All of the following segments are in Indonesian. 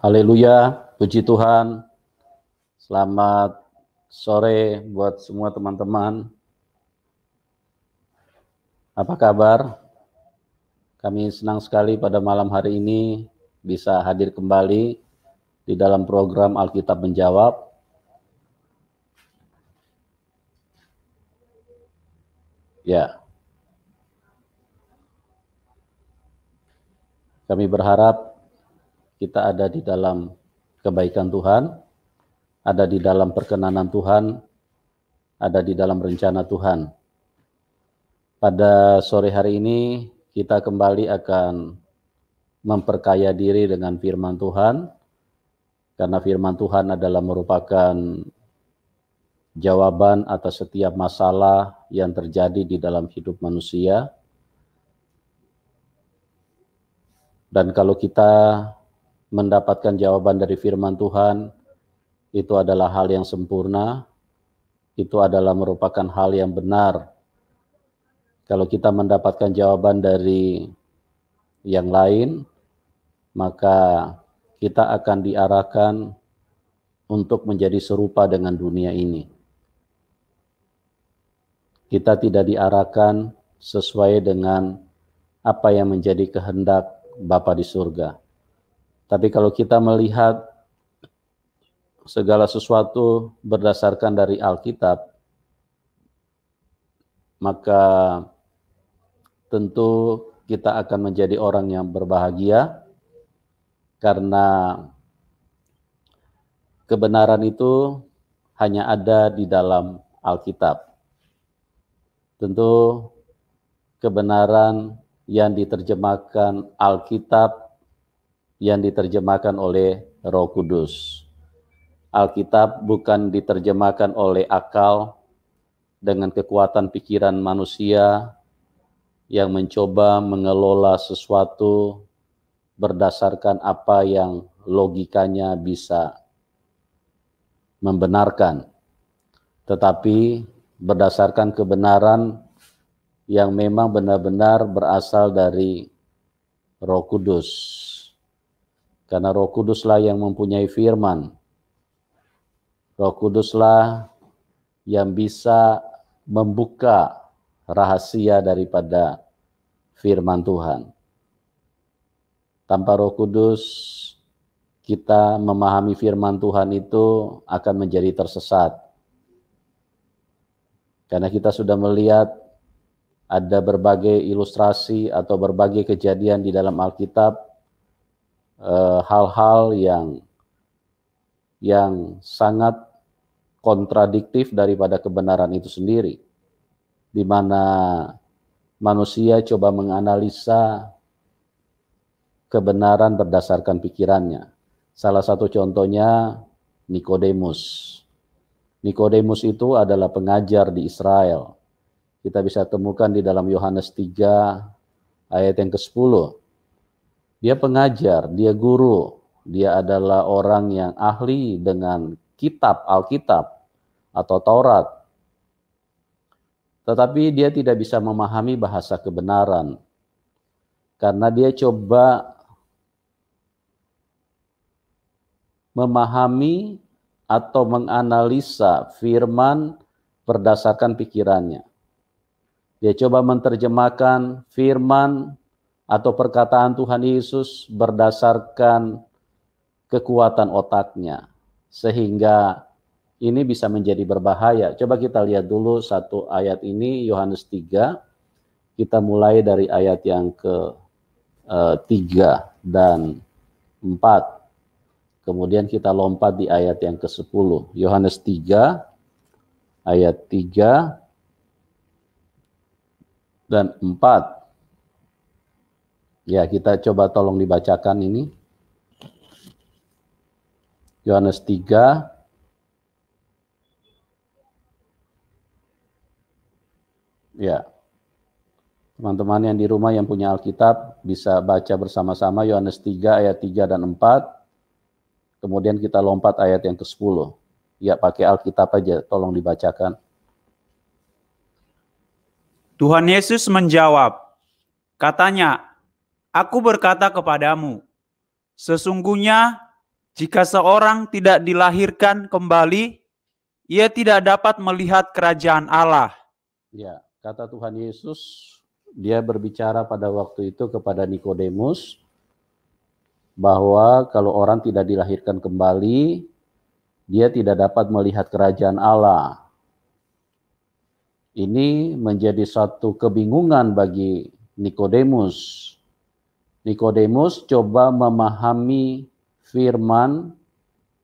Haleluya, puji Tuhan. Selamat sore buat semua teman-teman. Apa kabar? Kami senang sekali pada malam hari ini bisa hadir kembali di dalam program Alkitab Menjawab. Ya, kami berharap kita ada di dalam kebaikan Tuhan, ada di dalam perkenanan Tuhan, ada di dalam rencana Tuhan. Pada sore hari ini kita kembali akan memperkaya diri dengan firman Tuhan, karena firman Tuhan adalah merupakan jawaban atas setiap masalah yang terjadi di dalam hidup manusia. Dan kalau kita mendapatkan jawaban dari firman Tuhan, itu adalah hal yang sempurna, itu adalah merupakan hal yang benar. Kalau kita mendapatkan jawaban dari yang lain, maka kita akan diarahkan untuk menjadi serupa dengan dunia ini. Kita tidak diarahkan sesuai dengan apa yang menjadi kehendak Bapa di surga. Tapi kalau kita melihat segala sesuatu berdasarkan dari Alkitab, maka tentu kita akan menjadi orang yang berbahagia, karena kebenaran itu hanya ada di dalam Alkitab. Tentu kebenaran yang diterjemahkan Alkitab, yang diterjemahkan oleh Roh Kudus. Alkitab bukan diterjemahkan oleh akal dengan kekuatan pikiran manusia yang mencoba mengelola sesuatu berdasarkan apa yang logikanya bisa membenarkan, tetapi berdasarkan kebenaran yang memang benar-benar berasal dari Roh Kudus. Karena Roh Kuduslah yang mempunyai firman. Roh Kuduslah yang bisa membuka rahasia daripada firman Tuhan. Tanpa Roh Kudus, kita memahami firman Tuhan itu akan menjadi tersesat. Karena kita sudah melihat ada berbagai ilustrasi atau berbagai kejadian di dalam Alkitab, hal-hal yang sangat kontradiktif daripada kebenaran itu sendiri, di mana manusia coba menganalisa kebenaran berdasarkan pikirannya. Salah satu contohnya Nikodemus. Nikodemus itu adalah pengajar di Israel. Kita bisa temukan di dalam Yohanes 3 ayat yang ke-10. Dia pengajar, dia guru, dia adalah orang yang ahli dengan kitab, Alkitab atau Taurat. Tetapi dia tidak bisa memahami bahasa kebenaran, karena dia coba memahami atau menganalisa firman berdasarkan pikirannya. Dia coba menerjemahkan firman atau perkataan Tuhan Yesus berdasarkan kekuatan otaknya, sehingga ini bisa menjadi berbahaya. Coba kita lihat dulu satu ayat ini, Yohanes 3, kita mulai dari ayat yang ke-3 dan 4, kemudian kita lompat di ayat yang ke-10. Yohanes 3, ayat 3 dan 4. Ya, kita coba tolong dibacakan ini. Yohanes 3 ya. Teman-teman yang di rumah yang punya Alkitab bisa baca bersama-sama Yohanes 3 ayat 3 dan 4. Kemudian kita lompat ayat yang ke-10. Ya, pakai Alkitab aja, tolong dibacakan. Tuhan Yesus menjawab, katanya, "Aku berkata kepadamu, sesungguhnya Jika seorang tidak dilahirkan kembali, ia tidak dapat melihat kerajaan Allah. Ya, kata Tuhan Yesus, dia berbicara pada waktu itu kepada Nikodemus bahwa kalau orang tidak dilahirkan kembali, dia tidak dapat melihat kerajaan Allah. Ini menjadi satu kebingungan bagi Nikodemus. Nikodemus coba memahami firman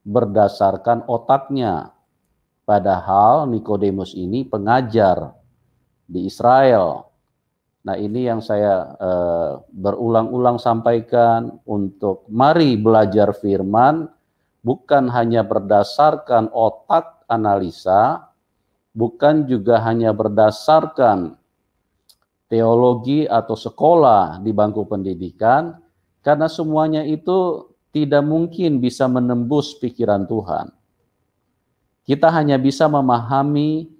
berdasarkan otaknya. Padahal Nikodemus ini pengajar di Israel. Nah, ini yang saya berulang-ulang sampaikan untuk mari belajar firman bukan hanya berdasarkan otak analisa, bukan juga hanya berdasarkan teologi atau sekolah di bangku pendidikan, karena semuanya itu tidak mungkin bisa menembus pikiran Tuhan. Kita hanya bisa memahami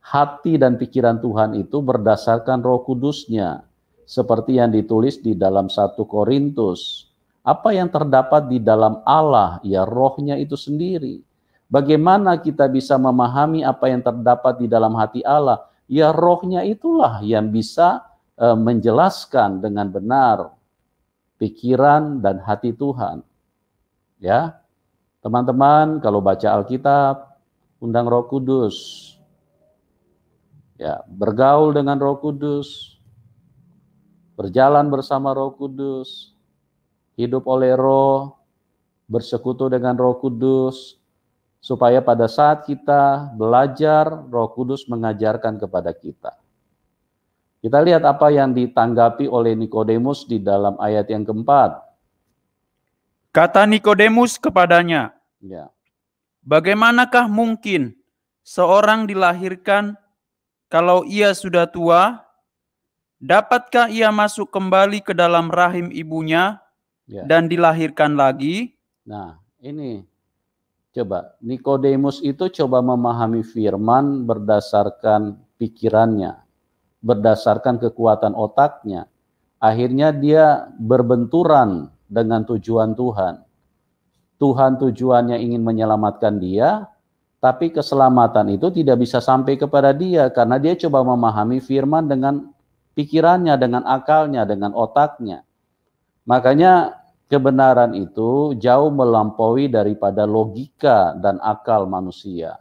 hati dan pikiran Tuhan itu berdasarkan Roh Kudus-Nya, seperti yang ditulis di dalam 1 Korintus. Apa yang terdapat di dalam Allah, ya rohnya itu sendiri. Bagaimana kita bisa memahami apa yang terdapat di dalam hati Allah? Ya rohnya itulah yang bisa menjelaskan dengan benar pikiran dan hati Tuhan. Ya, teman-teman, kalau baca Alkitab, undang Roh Kudus. Ya, bergaul dengan Roh Kudus, berjalan bersama Roh Kudus, hidup oleh Roh, bersekutu dengan Roh Kudus, supaya pada saat kita belajar, Roh Kudus mengajarkan kepada kita. Kita lihat apa yang ditanggapi oleh Nikodemus di dalam ayat yang keempat. Kata Nikodemus kepadanya, Ya. bagaimanakah mungkin seorang dilahirkan kalau ia sudah tua? Dapatkah ia masuk kembali ke dalam rahim ibunya dan dilahirkan lagi? Nah, ini coba Nikodemus itu coba memahami firman berdasarkan pikirannya, berdasarkan kekuatan otaknya. Akhirnya dia berbenturan dengan tujuan Tuhan. Tuhan tujuannya ingin menyelamatkan dia, tapi keselamatan itu tidak bisa sampai kepada dia karena dia coba memahami firman dengan pikirannya, dengan akalnya, dengan otaknya. Makanya kebenaran itu jauh melampaui daripada logika dan akal manusia.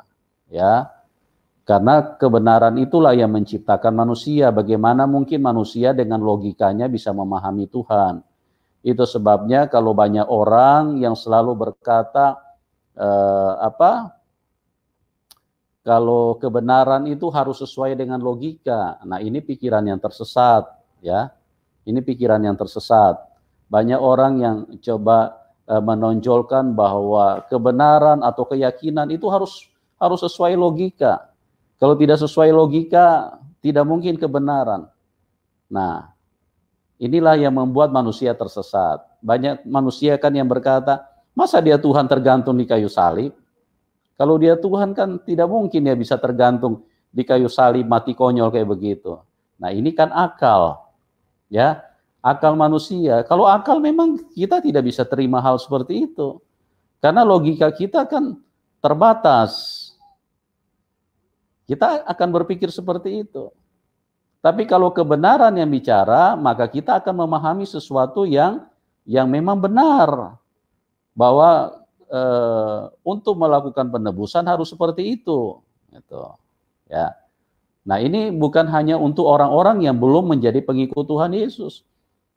Ya. Karena kebenaran itulah yang menciptakan manusia. Bagaimana mungkin manusia dengan logikanya bisa memahami Tuhan? Itu sebabnya kalau banyak orang yang selalu berkata kalau kebenaran itu harus sesuai dengan logika. Nah, ini pikiran yang tersesat, ya. Ini pikiran yang tersesat. Banyak orang yang coba menonjolkan bahwa kebenaran atau keyakinan itu harus sesuai logika. Kalau tidak sesuai logika, tidak mungkin kebenaran. Nah, inilah yang membuat manusia tersesat. Banyak manusia kan yang berkata, masa dia Tuhan tergantung di kayu salib? Kalau dia Tuhan kan tidak mungkin dia bisa tergantung di kayu salib mati konyol kayak begitu. Nah, ini kan akal. Ya, akal manusia. Kalau akal memang kita tidak bisa terima hal seperti itu. Karena logika kita kan terbatas. Kita akan berpikir seperti itu. Tapi kalau kebenaran yang bicara, maka kita akan memahami sesuatu yang memang benar. Bahwa untuk melakukan penebusan harus seperti itu. Gitu. Ya. Nah, ini bukan hanya untuk orang-orang yang belum menjadi pengikut Tuhan Yesus.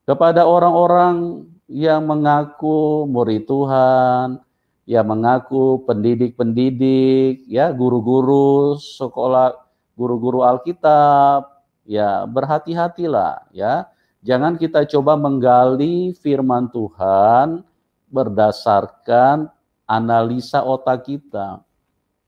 Kepada orang-orang yang mengaku murid Tuhan, yang mengaku pendidik-pendidik, ya guru-guru sekolah, guru-guru Alkitab, ya berhati-hatilah, ya. Jangan kita coba menggali firman Tuhan berdasarkan analisa otak kita.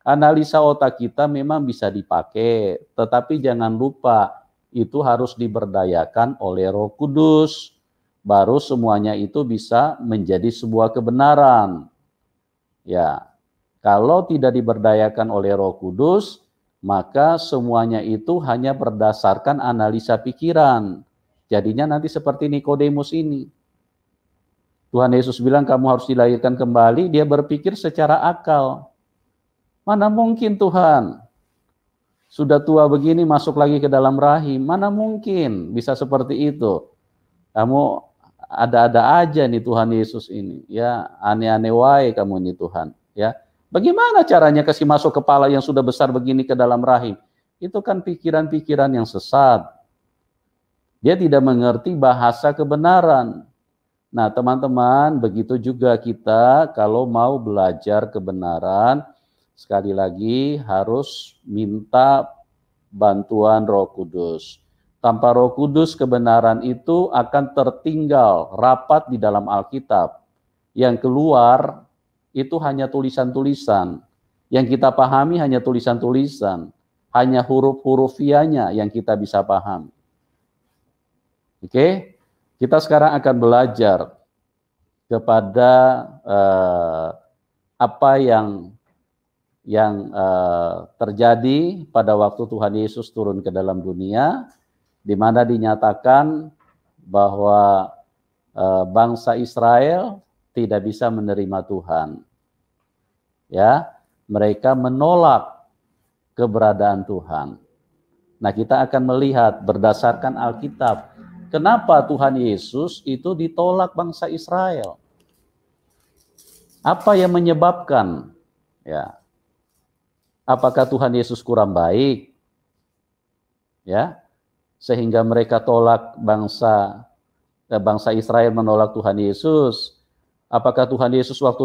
Analisa otak kita memang bisa dipakai, tetapi jangan lupa itu harus diberdayakan oleh Roh Kudus. Baru semuanya itu bisa menjadi sebuah kebenaran. Ya, kalau tidak diberdayakan oleh Roh Kudus, maka semuanya itu hanya berdasarkan analisa pikiran. Jadinya nanti seperti Nikodemus ini. Tuhan Yesus bilang kamu harus dilahirkan kembali, dia berpikir secara akal. Mana mungkin Tuhan, sudah tua begini masuk lagi ke dalam rahim, mana mungkin bisa seperti itu. Kamu ada-ada aja nih Tuhan Yesus ini, ya aneh-aneh wae kamu ini Tuhan, ya. Bagaimana caranya kasih masuk kepala yang sudah besar begini ke dalam rahim? Itu kan pikiran-pikiran yang sesat. Dia tidak mengerti bahasa kebenaran. Nah, teman-teman, begitu juga kita kalau mau belajar kebenaran, sekali lagi harus minta bantuan Roh Kudus. Tanpa Roh Kudus, kebenaran itu akan tertinggal rapat di dalam Alkitab. Yang keluar itu hanya tulisan-tulisan. Yang kita pahami hanya tulisan-tulisan. Hanya huruf-hurufianya yang kita bisa pahami. Oke? Kita sekarang akan belajar kepada apa yang terjadi pada waktu Tuhan Yesus turun ke dalam dunia, di mana dinyatakan bahwa bangsa Israel tidak bisa menerima Tuhan. Ya, mereka menolak keberadaan Tuhan. Nah, kita akan melihat berdasarkan Alkitab, kenapa Tuhan Yesus itu ditolak bangsa Israel? Apa yang menyebabkan? Ya, apakah Tuhan Yesus kurang baik? Ya, sehingga mereka tolak bangsa Israel menolak Tuhan Yesus. Apakah Tuhan Yesus waktu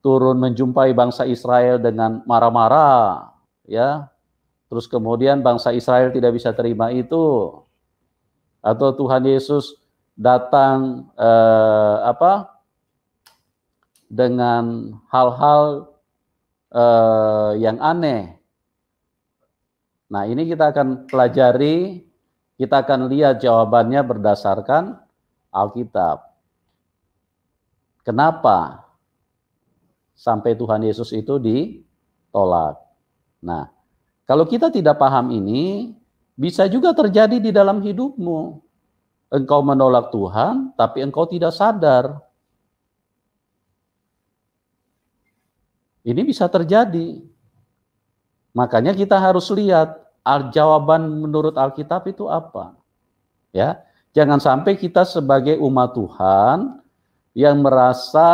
turun menjumpai bangsa Israel dengan marah-marah, ya? Terus kemudian bangsa Israel tidak bisa terima itu? Atau Tuhan Yesus datang dengan hal-hal yang aneh? Nah, ini kita akan pelajari, kita akan lihat jawabannya berdasarkan Alkitab. Kenapa sampai Tuhan Yesus itu ditolak? Nah, kalau kita tidak paham ini, bisa juga terjadi di dalam hidupmu. Engkau menolak Tuhan, tapi engkau tidak sadar. Ini bisa terjadi. Makanya kita harus lihat jawaban menurut Alkitab itu apa. Ya, jangan sampai kita sebagai umat Tuhan yang merasa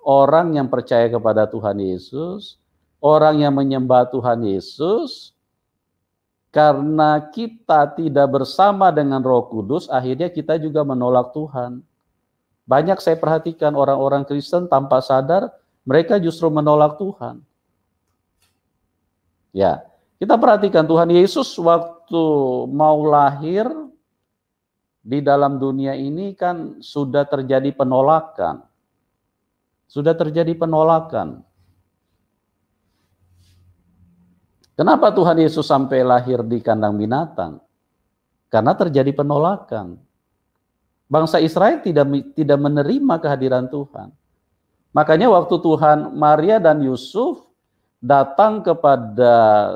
orang yang percaya kepada Tuhan Yesus, orang yang menyembah Tuhan Yesus, karena kita tidak bersama dengan Roh Kudus, akhirnya kita juga menolak Tuhan. Banyak saya perhatikan orang-orang Kristen tanpa sadar, mereka justru menolak Tuhan. Ya, kita perhatikan Tuhan Yesus waktu mau lahir di dalam dunia ini kan sudah terjadi penolakan. Sudah terjadi penolakan. Kenapa Tuhan Yesus sampai lahir di kandang binatang? Karena terjadi penolakan. Bangsa Israel tidak menerima kehadiran Tuhan. Makanya waktu Tuhan, Maria dan Yusuf datang kepada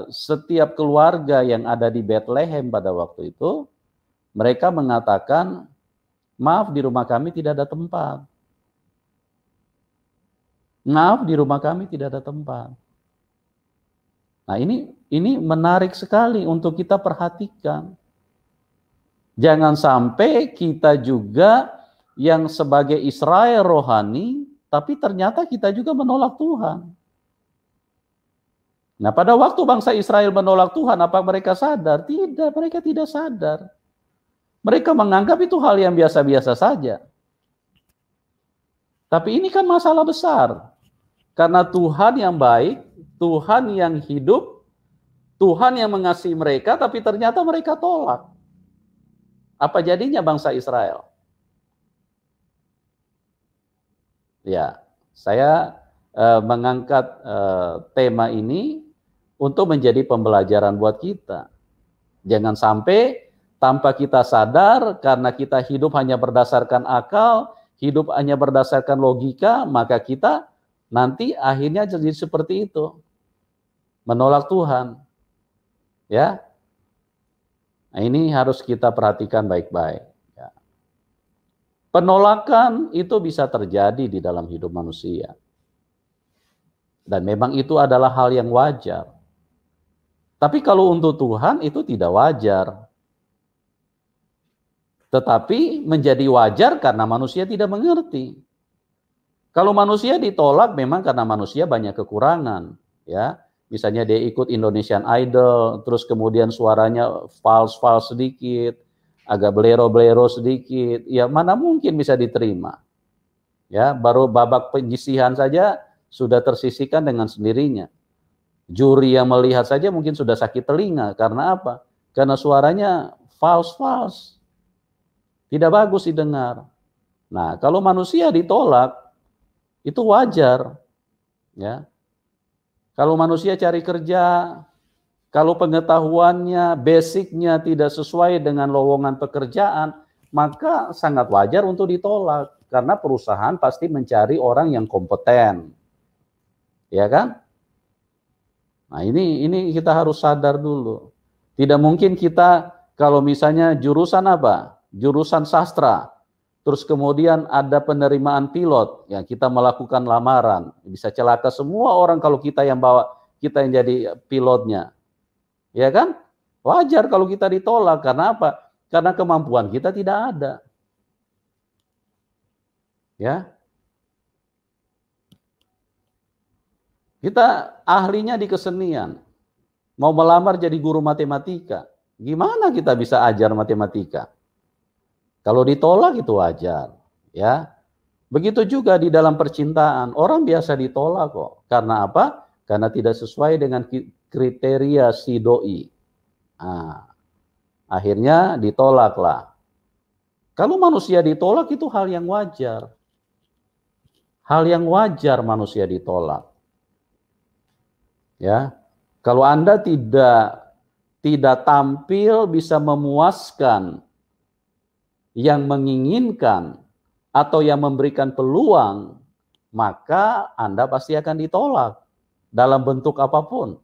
setiap keluarga yang ada di Bethlehem pada waktu itu, mereka mengatakan, maaf di rumah kami tidak ada tempat. Maaf di rumah kami tidak ada tempat. Nah, ini menarik sekali untuk kita perhatikan. Jangan sampai kita juga yang sebagai Israel rohani, tapi ternyata kita juga menolak Tuhan. Nah, pada waktu bangsa Israel menolak Tuhan, apa mereka sadar? Tidak, mereka tidak sadar. Mereka menganggap itu hal yang biasa-biasa saja. Tapi ini kan masalah besar. Karena Tuhan yang baik, Tuhan yang hidup, Tuhan yang mengasihi mereka, tapi ternyata mereka tolak. Apa jadinya bangsa Israel? Ya, saya mengangkat tema ini untuk menjadi pembelajaran buat kita. Jangan sampai tanpa kita sadar, karena kita hidup hanya berdasarkan akal, hidup hanya berdasarkan logika, maka kita nanti akhirnya jadi seperti itu. Menolak Tuhan. Ya. Nah, ini harus kita perhatikan baik-baik. Ya. Penolakan itu bisa terjadi di dalam hidup manusia. Dan memang itu adalah hal yang wajar. Tapi kalau untuk Tuhan itu tidak wajar. Tetapi menjadi wajar karena manusia tidak mengerti. Kalau manusia ditolak memang karena manusia banyak kekurangan, ya. Misalnya dia ikut Indonesian Idol, terus kemudian suaranya fals sedikit, agak belero-belero sedikit, ya mana mungkin bisa diterima. Ya, baru babak penyisihan saja sudah tersisihkan dengan sendirinya. Juri yang melihat saja mungkin sudah sakit telinga, karena apa? Karena suaranya fals. Tidak bagus didengar. Nah, kalau manusia ditolak, itu wajar. Ya. Kalau manusia cari kerja, kalau pengetahuannya, basicnya tidak sesuai dengan lowongan pekerjaan, maka sangat wajar untuk ditolak. Karena perusahaan pasti mencari orang yang kompeten. Ya kan? Nah ini kita harus sadar dulu. Tidak mungkin kita, kalau misalnya jurusan apa? Jurusan sastra. Terus kemudian ada penerimaan pilot, ya kita melakukan lamaran, bisa celaka semua orang kalau kita yang jadi pilotnya, ya kan? Wajar kalau kita ditolak, karena apa? Karena kemampuan kita tidak ada, ya. Kita ahlinya di kesenian, mau melamar jadi guru matematika, gimana kita bisa ajar matematika? Kalau ditolak itu wajar, ya. Begitu juga di dalam percintaan, orang biasa ditolak kok. Karena apa? Karena tidak sesuai dengan kriteria si doi. Nah, akhirnya ditolaklah. Kalau manusia ditolak itu hal yang wajar. Hal yang wajar manusia ditolak. Ya. Kalau Anda tidak tampil bisa memuaskan yang menginginkan atau yang memberikan peluang, maka Anda pasti akan ditolak dalam bentuk apapun.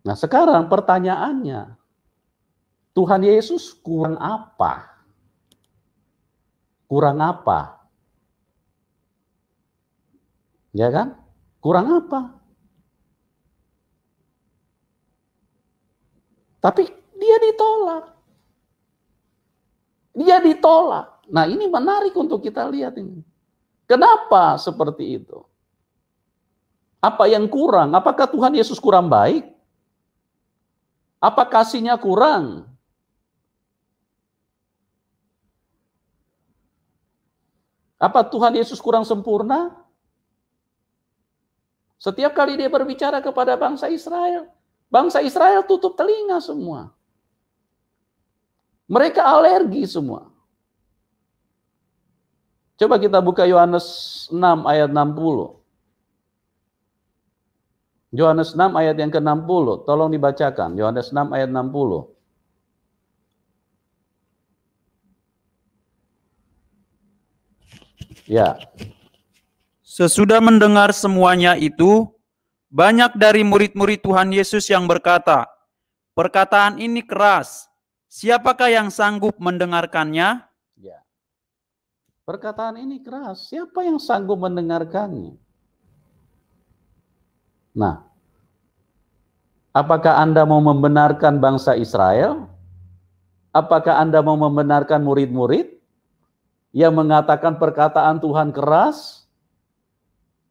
Nah, sekarang pertanyaannya, Tuhan Yesus kurang apa? Kurang apa? Ya kan? Kurang apa? Tapi dia ditolak. Dia ditolak. Nah, ini menarik untuk kita lihat ini. Kenapa seperti itu? Apa yang kurang? Apakah Tuhan Yesus kurang baik? Apa kasihnya kurang? Apa Tuhan Yesus kurang sempurna? Setiap kali dia berbicara kepada bangsa Israel tutup telinga semua. Mereka alergi semua. Coba kita buka Yohanes 6 ayat 60. Yohanes 6 ayat yang ke-60. Tolong dibacakan. Yohanes 6 ayat 60. Ya. Sesudah mendengar semuanya itu, banyak dari murid-murid Tuhan Yesus yang berkata, "Perkataan ini keras. Siapakah yang sanggup mendengarkannya?" Ya. Perkataan ini keras. Siapa yang sanggup mendengarkannya? Nah, apakah Anda mau membenarkan bangsa Israel? Apakah Anda mau membenarkan murid-murid yang mengatakan perkataan Tuhan keras?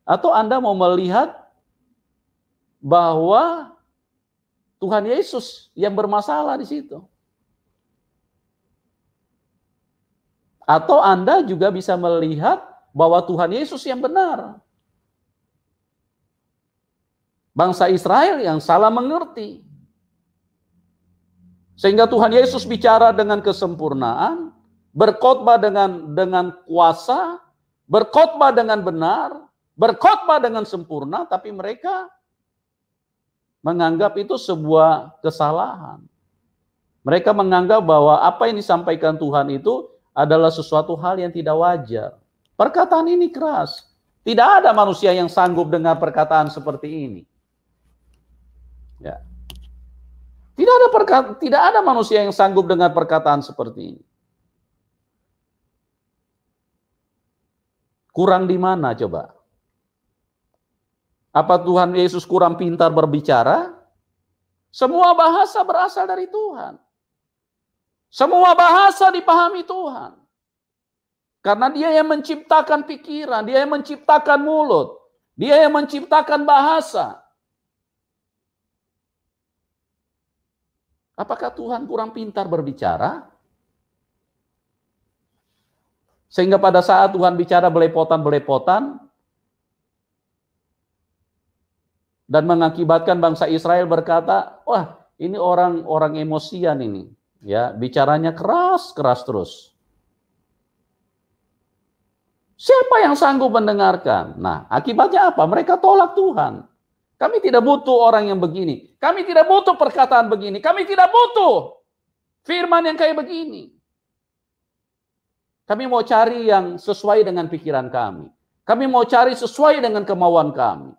Atau Anda mau melihat bahwa Tuhan Yesus yang bermasalah di situ? Atau Anda juga bisa melihat bahwa Tuhan Yesus yang benar. Bangsa Israel yang salah mengerti. Sehingga Tuhan Yesus bicara dengan kesempurnaan, berkhotbah dengan kuasa, berkhotbah dengan benar, berkhotbah dengan sempurna, tapi mereka menganggap itu sebuah kesalahan. Mereka menganggap bahwa apa yang disampaikan Tuhan itu adalah sesuatu hal yang tidak wajar. Perkataan ini keras. Tidak ada manusia yang sanggup dengar perkataan seperti ini. Ya. Tidak ada manusia yang sanggup dengan perkataan seperti ini. Kurang di mana coba? Apa Tuhan Yesus kurang pintar berbicara? Semua bahasa berasal dari Tuhan. Semua bahasa dipahami Tuhan. Karena Dia yang menciptakan pikiran, Dia yang menciptakan mulut, Dia yang menciptakan bahasa. Apakah Tuhan kurang pintar berbicara? Sehingga pada saat Tuhan bicara belepotan-belepotan dan mengakibatkan bangsa Israel berkata, wah ini orang-orang emosian ini, ya bicaranya keras-keras terus. Siapa yang sanggup mendengarkan? Nah, akibatnya apa? Mereka tolak Tuhan. Kami tidak butuh orang yang begini. Kami tidak butuh perkataan begini. Kami tidak butuh firman yang kayak begini. Kami mau cari yang sesuai dengan pikiran kami. Kami mau cari sesuai dengan kemauan kami.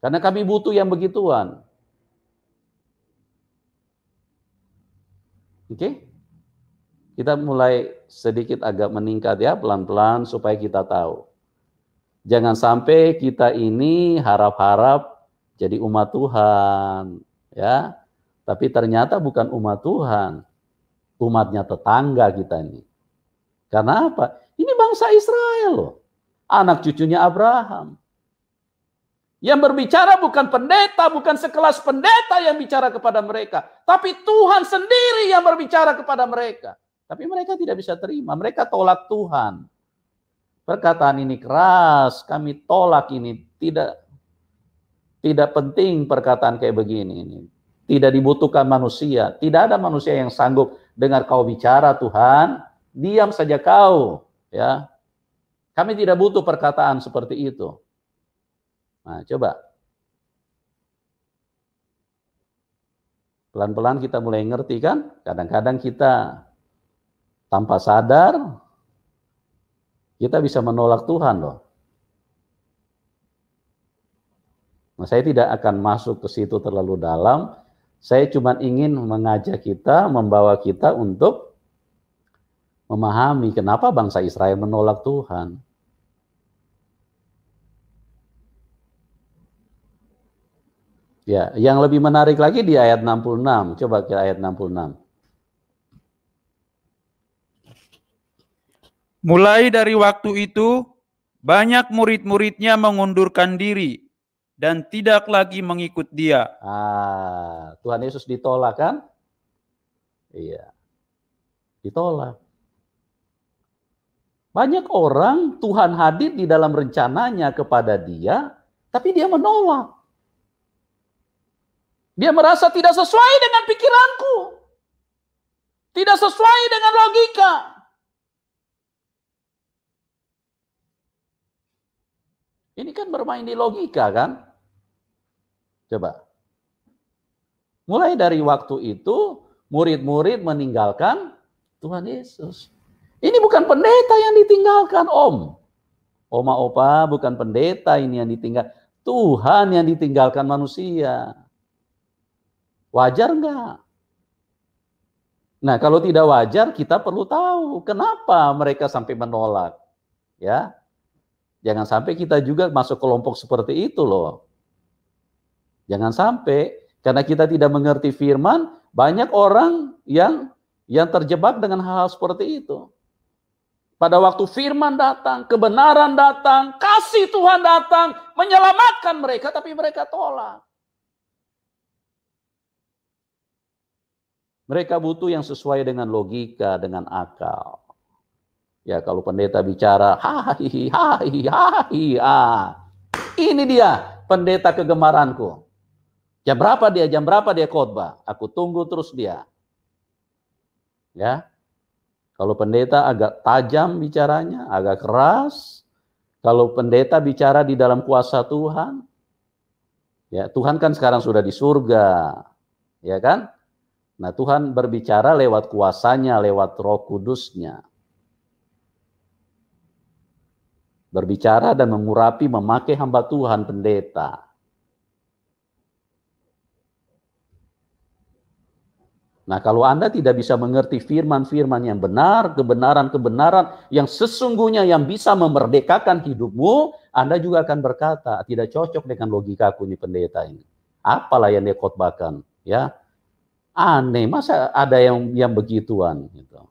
Karena kami butuh yang begituan. Oke? Kita mulai sedikit agak meningkat ya, pelan-pelan supaya kita tahu. Jangan sampai kita ini harap-harap jadi umat Tuhan, ya. Tapi ternyata bukan umat Tuhan. Umatnya tetangga kita ini. Karena apa? Ini bangsa Israel loh. Anak cucunya Abraham. Yang berbicara bukan pendeta, bukan sekelas pendeta yang bicara kepada mereka. Tapi Tuhan sendiri yang berbicara kepada mereka. Tapi mereka tidak bisa terima, mereka tolak Tuhan. Perkataan ini keras, kami tolak ini. Tidak penting perkataan kayak begini ini. Tidak dibutuhkan manusia. Tidak ada manusia yang sanggup dengar kau bicara Tuhan, diam saja kau, ya. Kami tidak butuh perkataan seperti itu. Nah, coba. Pelan-pelan kita mulai ngerti kan? Kadang-kadang kita tanpa sadar, kita bisa menolak Tuhan loh. Nah, saya tidak akan masuk ke situ terlalu dalam. Saya cuma ingin mengajak kita, membawa kita untuk memahami kenapa bangsa Israel menolak Tuhan. Ya, yang lebih menarik lagi di ayat 66. Coba ke ayat 66. Mulai dari waktu itu, banyak murid-muridnya mengundurkan diri dan tidak lagi mengikut Dia. Tuhan Yesus ditolak kan? Iya, ditolak. Banyak orang Tuhan hadir di dalam rencananya kepada dia, tapi dia menolak. Dia merasa tidak sesuai dengan pikiranku. Tidak sesuai dengan logika. Ini kan bermain di logika kan? Coba. Mulai dari waktu itu, murid-murid meninggalkan Tuhan Yesus. Ini bukan pendeta yang ditinggalkan, Om. Oma, opa, bukan pendeta ini yang ditinggal. Tuhan yang ditinggalkan manusia. Wajar enggak? Nah, kalau tidak wajar, kita perlu tahu kenapa mereka sampai menolak. Ya, jangan sampai kita juga masuk kelompok seperti itu loh. Jangan sampai, karena kita tidak mengerti firman, banyak orang yang terjebak dengan hal-hal seperti itu. Pada waktu firman datang, kebenaran datang, kasih Tuhan datang, menyelamatkan mereka, tapi mereka tolak. Mereka butuh yang sesuai dengan logika, dengan akal. Ya, kalau pendeta bicara, ini dia pendeta kegemaranku. Jam berapa dia khotbah? Aku tunggu terus dia. Ya, kalau pendeta agak tajam bicaranya, agak keras. Kalau pendeta bicara di dalam kuasa Tuhan, ya Tuhan kan sekarang sudah di surga, ya kan? Nah, Tuhan berbicara lewat kuasanya, lewat Roh Kudusnya. Berbicara dan mengurapi, memakai hamba Tuhan pendeta. Nah, kalau Anda tidak bisa mengerti firman-firman yang benar, kebenaran-kebenaran yang sesungguhnya yang bisa memerdekakan hidupmu, Anda juga akan berkata, tidak cocok dengan logikaku ini pendeta ini. Apalah yang dia khotbahkan, ya. Aneh, masa ada yang begituan gitu.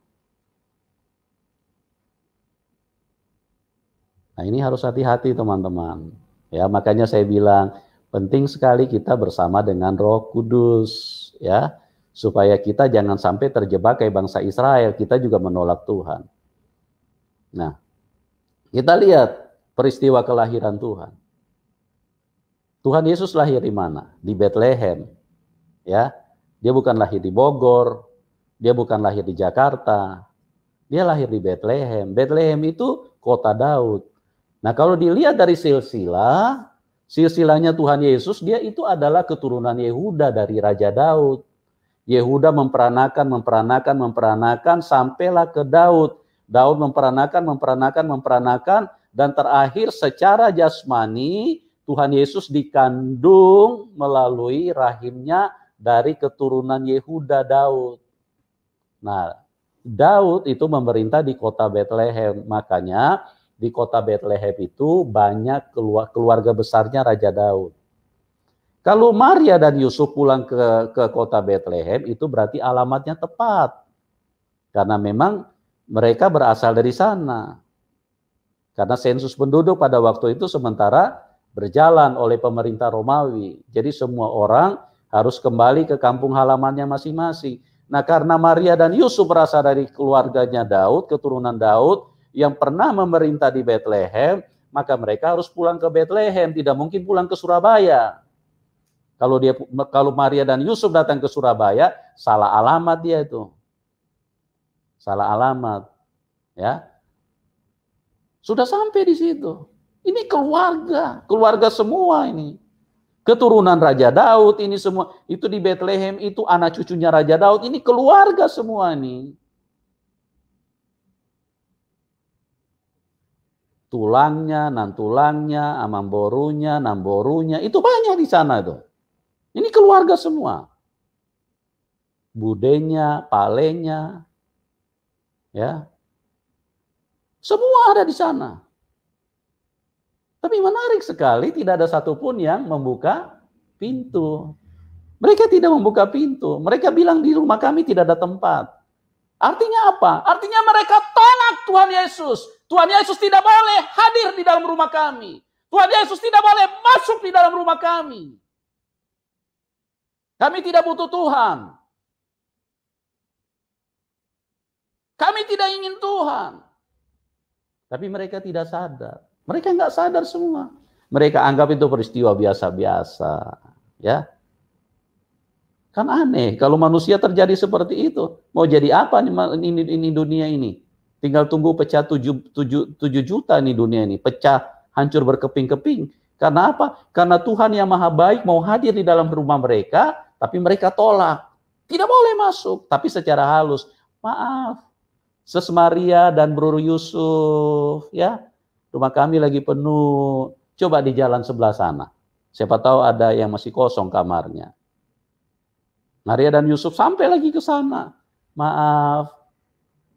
Nah, ini harus hati-hati teman-teman. Ya, makanya saya bilang penting sekali kita bersama dengan Roh Kudus, ya. Supaya kita jangan sampai terjebak kayak bangsa Israel, kita juga menolak Tuhan. Nah, kita lihat peristiwa kelahiran Tuhan. Tuhan Yesus lahir di mana? Di Bethlehem. Ya, dia bukan lahir di Bogor, dia bukan lahir di Jakarta, dia lahir di Bethlehem. Bethlehem itu kota Daud. Nah, kalau dilihat dari silsilahnya Tuhan Yesus, dia itu adalah keturunan Yehuda dari Raja Daud. Yehuda memperanakan sampailah ke Daud. Daud memperanakan dan terakhir secara jasmani Tuhan Yesus dikandung melalui rahimnya dari keturunan Yehuda Daud. Nah, Daud itu memerintah di kota Bethlehem. Makanya di kota Bethlehem itu banyak keluarga besarnya Raja Daud. Kalau Maria dan Yusuf pulang ke kota Bethlehem, itu berarti alamatnya tepat. Karena memang mereka berasal dari sana. Karena sensus penduduk pada waktu itu sementara berjalan oleh pemerintah Romawi. Jadi semua orang harus kembali ke kampung halamannya masing-masing. Nah, karena Maria dan Yusuf berasal dari keluarganya Daud, keturunan Daud, yang pernah memerintah di Bethlehem, maka mereka harus pulang ke Bethlehem. Tidak mungkin pulang ke Surabaya. Kalau Maria dan Yusuf datang ke Surabaya, salah alamat dia itu. Salah alamat. Ya. Sudah sampai di situ. Ini keluarga semua ini. Keturunan Raja Daud ini semua, itu di Bethlehem, itu anak cucunya Raja Daud, ini keluarga semua ini. Tulangnya, nantulangnya, amamborunya, namborunya, itu banyak di sana itu. Ini keluarga semua. Budenya, palenya, ya. Semua ada di sana. Tapi menarik sekali, tidak ada satupun yang membuka pintu. Mereka tidak membuka pintu. Mereka bilang di rumah kami tidak ada tempat. Artinya apa? Artinya mereka tolak Tuhan Yesus. Tuhan Yesus tidak boleh hadir di dalam rumah kami. Tuhan Yesus tidak boleh masuk di dalam rumah kami. Kami tidak butuh Tuhan. Kami tidak ingin Tuhan. Tapi mereka tidak sadar. Mereka nggak sadar semua. Mereka anggap itu peristiwa biasa-biasa. Ya. Kan aneh. Kalau manusia terjadi seperti itu. Mau jadi apa ini dunia ini? Tinggal tunggu pecah 7 juta nih dunia ini. Pecah, hancur berkeping-keping. Karena apa? Karena Tuhan yang maha baik mau hadir di dalam rumah mereka, tapi mereka tolak. Tidak boleh masuk, tapi secara halus. Maaf, Sis Maria dan Bro Yusuf, ya, rumah kami lagi penuh. Coba di jalan sebelah sana. Siapa tahu ada yang masih kosong kamarnya. Maria dan Yusuf sampai lagi ke sana. Maaf,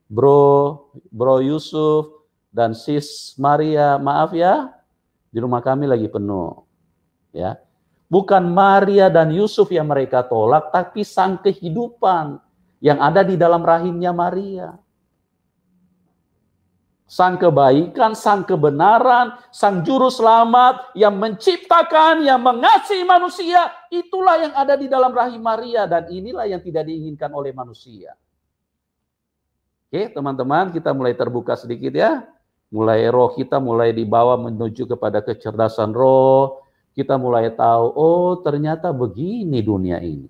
Bro Yusuf dan Sis Maria, maaf ya, di rumah kami lagi penuh. Ya. Bukan Maria dan Yusuf yang mereka tolak, tapi sang kehidupan yang ada di dalam rahimnya Maria. Sang kebaikan, sang kebenaran, sang juru selamat yang menciptakan, yang mengasihi manusia, itulah yang ada di dalam rahim Maria, dan inilah yang tidak diinginkan oleh manusia. Oke, teman-teman, kita mulai terbuka sedikit ya. Mulai roh kita mulai dibawa menuju kepada kecerdasan roh. Kita mulai tahu, oh ternyata begini dunia ini.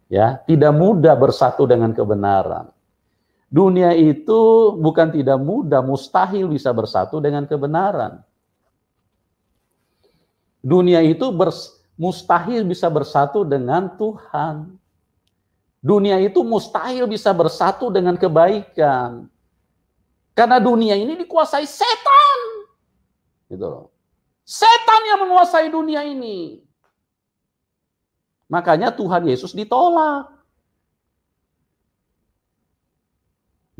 Ya, tidak mudah bersatu dengan kebenaran. Dunia itu bukan tidak mudah, mustahil bisa bersatu dengan kebenaran. Dunia itu mustahil bisa bersatu dengan Tuhan. Dunia itu mustahil bisa bersatu dengan kebaikan. Karena dunia ini dikuasai setan. Gitu loh. Setan yang menguasai dunia ini. Makanya Tuhan Yesus ditolak.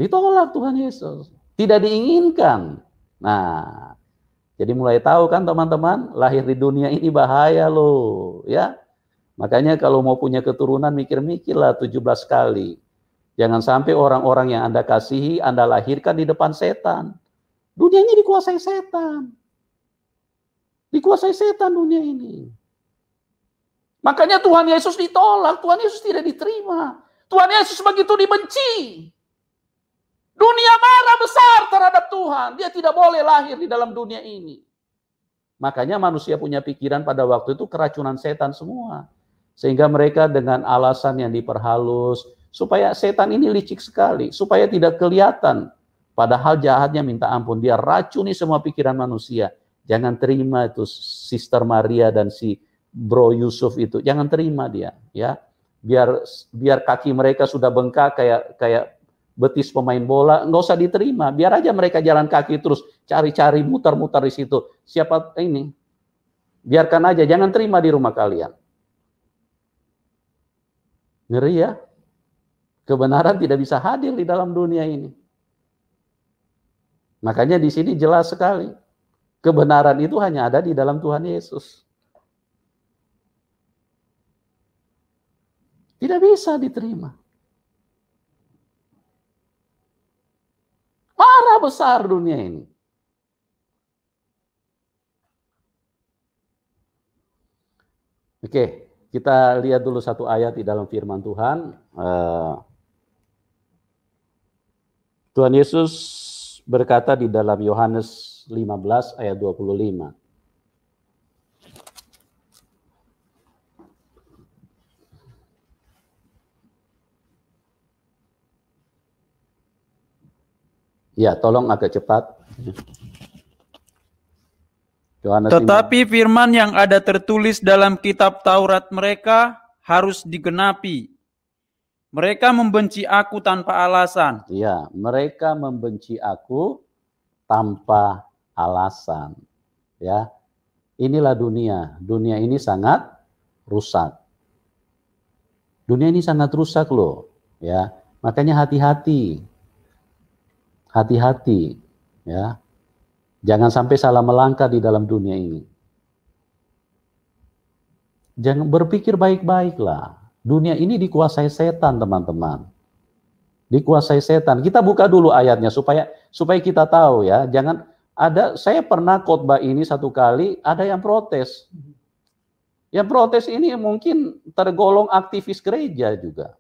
Ditolak Tuhan Yesus. Tidak diinginkan. Nah, jadi mulai tahu kan teman-teman, lahir di dunia ini bahaya loh, ya. Makanya kalau mau punya keturunan mikir-mikirlah 17 kali. Jangan sampai orang-orang yang Anda kasihi, Anda lahirkan di depan setan. Dunia ini dikuasai setan. Dikuasai setan dunia ini. Makanya Tuhan Yesus ditolak, Tuhan Yesus tidak diterima. Tuhan Yesus begitu dibenci. Dunia marah besar terhadap Tuhan. Dia tidak boleh lahir di dalam dunia ini. Makanya manusia punya pikiran pada waktu itu keracunan setan semua. Sehingga mereka dengan alasan yang diperhalus, supaya setan ini licik sekali, supaya tidak kelihatan. Padahal jahatnya minta ampun. Dia racuni semua pikiran manusia. Jangan terima itu Sister Maria dan si Bro Yusuf itu. Jangan terima dia, ya. Biar kaki mereka sudah bengkak kayak betis pemain bola, nggak usah diterima. Biar aja mereka jalan kaki terus cari-cari muter-muter di situ. Siapa ini? Biarkan aja, jangan terima di rumah kalian. Ngeri ya? Kebenaran tidak bisa hadir di dalam dunia ini. Makanya di sini jelas sekali. Kebenaran itu hanya ada di dalam Tuhan Yesus. Tidak bisa diterima. Marah besar dunia ini. Oke, kita lihat dulu satu ayat di dalam firman Tuhan. Tuhan Yesus berkata di dalam Yohanes 15 ayat 25. Ya, tolong agak cepat. Tetapi firman yang ada tertulis dalam kitab Taurat mereka harus digenapi. Mereka membenci aku tanpa alasan. Ya, mereka membenci aku tanpa alasan. Ya, inilah dunia. Dunia ini sangat rusak. Dunia ini sangat rusak loh. Ya, makanya hati-hati. Hati-hati, ya. Jangan sampai salah melangkah di dalam dunia ini. Jangan berpikir baik-baiklah. Dunia ini dikuasai setan, teman-teman. Dikuasai setan. Kita buka dulu ayatnya supaya kita tahu ya. Jangan ada, saya pernah khotbah ini satu kali, ada yang protes. Yang protes ini mungkin tergolong aktivis gereja juga.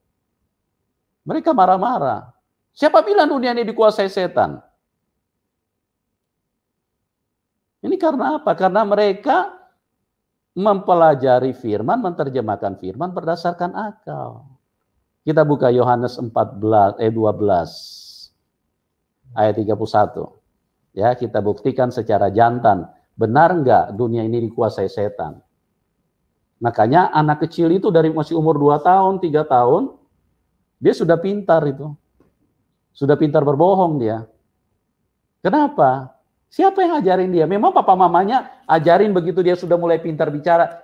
Mereka marah-marah. Siapa bilang dunia ini dikuasai setan? Ini karena apa? Karena mereka mempelajari firman, menerjemahkan firman berdasarkan akal. Kita buka Yohanes 12 ayat 31. Ya, kita buktikan secara jantan. Benar enggak dunia ini dikuasai setan? Makanya anak kecil itu dari masih umur 2 tahun, 3 tahun, dia sudah pintar itu. Sudah pintar berbohong dia. Kenapa? Siapa yang ajarin dia? Memang papa mamanya ajarin begitu dia sudah mulai pintar bicara.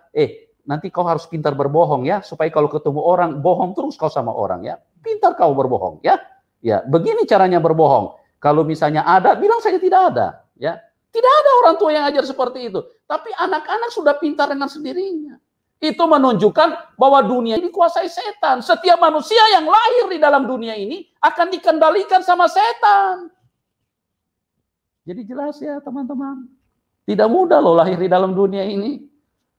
Nanti kau harus pintar berbohong ya, supaya kalau ketemu orang, bohong terus kau sama orang ya. Pintar kau berbohong ya. Ya, begini caranya berbohong. Kalau misalnya ada, bilang saja tidak ada. Ya, tidak ada orang tua yang ajar seperti itu. Tapi anak-anak sudah pintar dengan sendirinya. Itu menunjukkan bahwa dunia ini dikuasai setan. Setiap manusia yang lahir di dalam dunia ini akan dikendalikan sama setan. Jadi jelas ya teman-teman. Tidak mudah loh lahir di dalam dunia ini.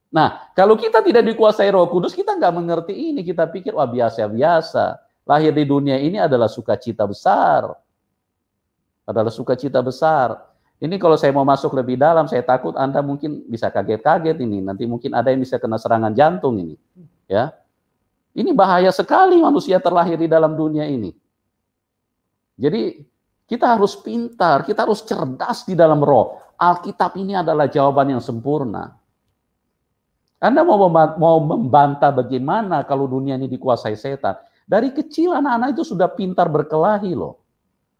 Nah, kalau kita tidak dikuasai Roh Kudus, kita nggak mengerti ini. Kita pikir, wah biasa-biasa. Lahir di dunia ini adalah sukacita besar. Adalah sukacita besar. Ini kalau saya mau masuk lebih dalam, saya takut Anda mungkin bisa kaget-kaget ini. Nanti mungkin ada yang bisa kena serangan jantung ini. Ya, ini bahaya sekali manusia terlahir di dalam dunia ini. Jadi kita harus pintar, kita harus cerdas di dalam roh. Alkitab ini adalah jawaban yang sempurna. Anda mau membantah bagaimana kalau dunia ini dikuasai setan? Dari kecil anak-anak itu sudah pintar berkelahi loh.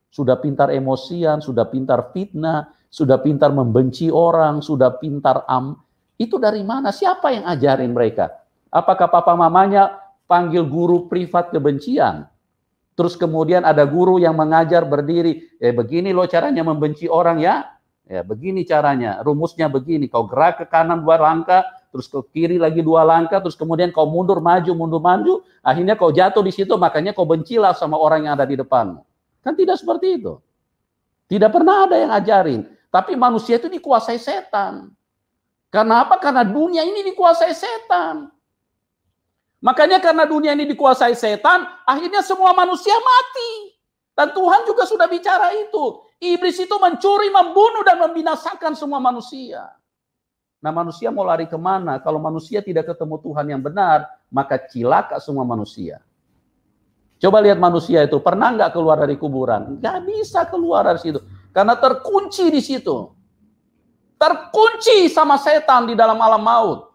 Sudah pintar emosian, sudah pintar fitnah, sudah pintar membenci orang, sudah pintar itu dari mana? Siapa yang ajarin mereka? Apakah papa mamanya panggil guru privat kebencian? Terus kemudian ada guru yang mengajar berdiri, begini loh caranya membenci orang ya. Ya, begini caranya, rumusnya begini, kau gerak ke kanan 2 langkah, terus ke kiri lagi 2 langkah, terus kemudian kau mundur maju, akhirnya kau jatuh di situ, makanya kau bencilah sama orang yang ada di depanmu. Kan tidak seperti itu. Tidak pernah ada yang ajarin. Tapi manusia itu dikuasai setan. Karena apa? Karena dunia ini dikuasai setan. Makanya karena dunia ini dikuasai setan, akhirnya semua manusia mati. Dan Tuhan juga sudah bicara itu. Iblis itu mencuri, membunuh, dan membinasakan semua manusia. Nah, manusia mau lari kemana? Kalau manusia tidak ketemu Tuhan yang benar, maka cilaka semua manusia. Coba lihat manusia itu, pernah nggak keluar dari kuburan? Nggak bisa keluar dari situ. Karena terkunci di situ. Terkunci sama setan di dalam alam maut.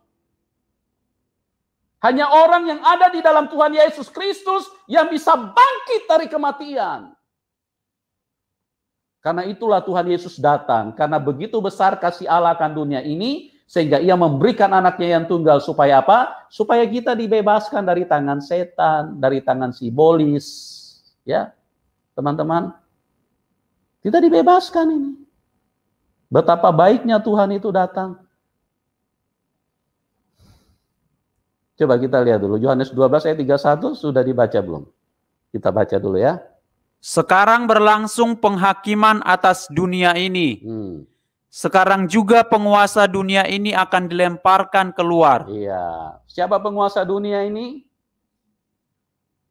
Hanya orang yang ada di dalam Tuhan Yesus Kristus yang bisa bangkit dari kematian. Karena itulah Tuhan Yesus datang. Karena begitu besar kasih Allah akan dunia ini, sehingga ia memberikan anaknya yang tunggal. Supaya apa? Supaya kita dibebaskan dari tangan setan, dari tangan sibolis. Ya, teman-teman. Kita dibebaskan ini. Betapa baiknya Tuhan itu datang. Coba kita lihat dulu, Yohanes 12 ayat 31 sudah dibaca belum? Kita baca dulu ya. Sekarang berlangsung penghakiman atas dunia ini. Sekarang juga penguasa dunia ini akan dilemparkan keluar. Iya. Siapa penguasa dunia ini?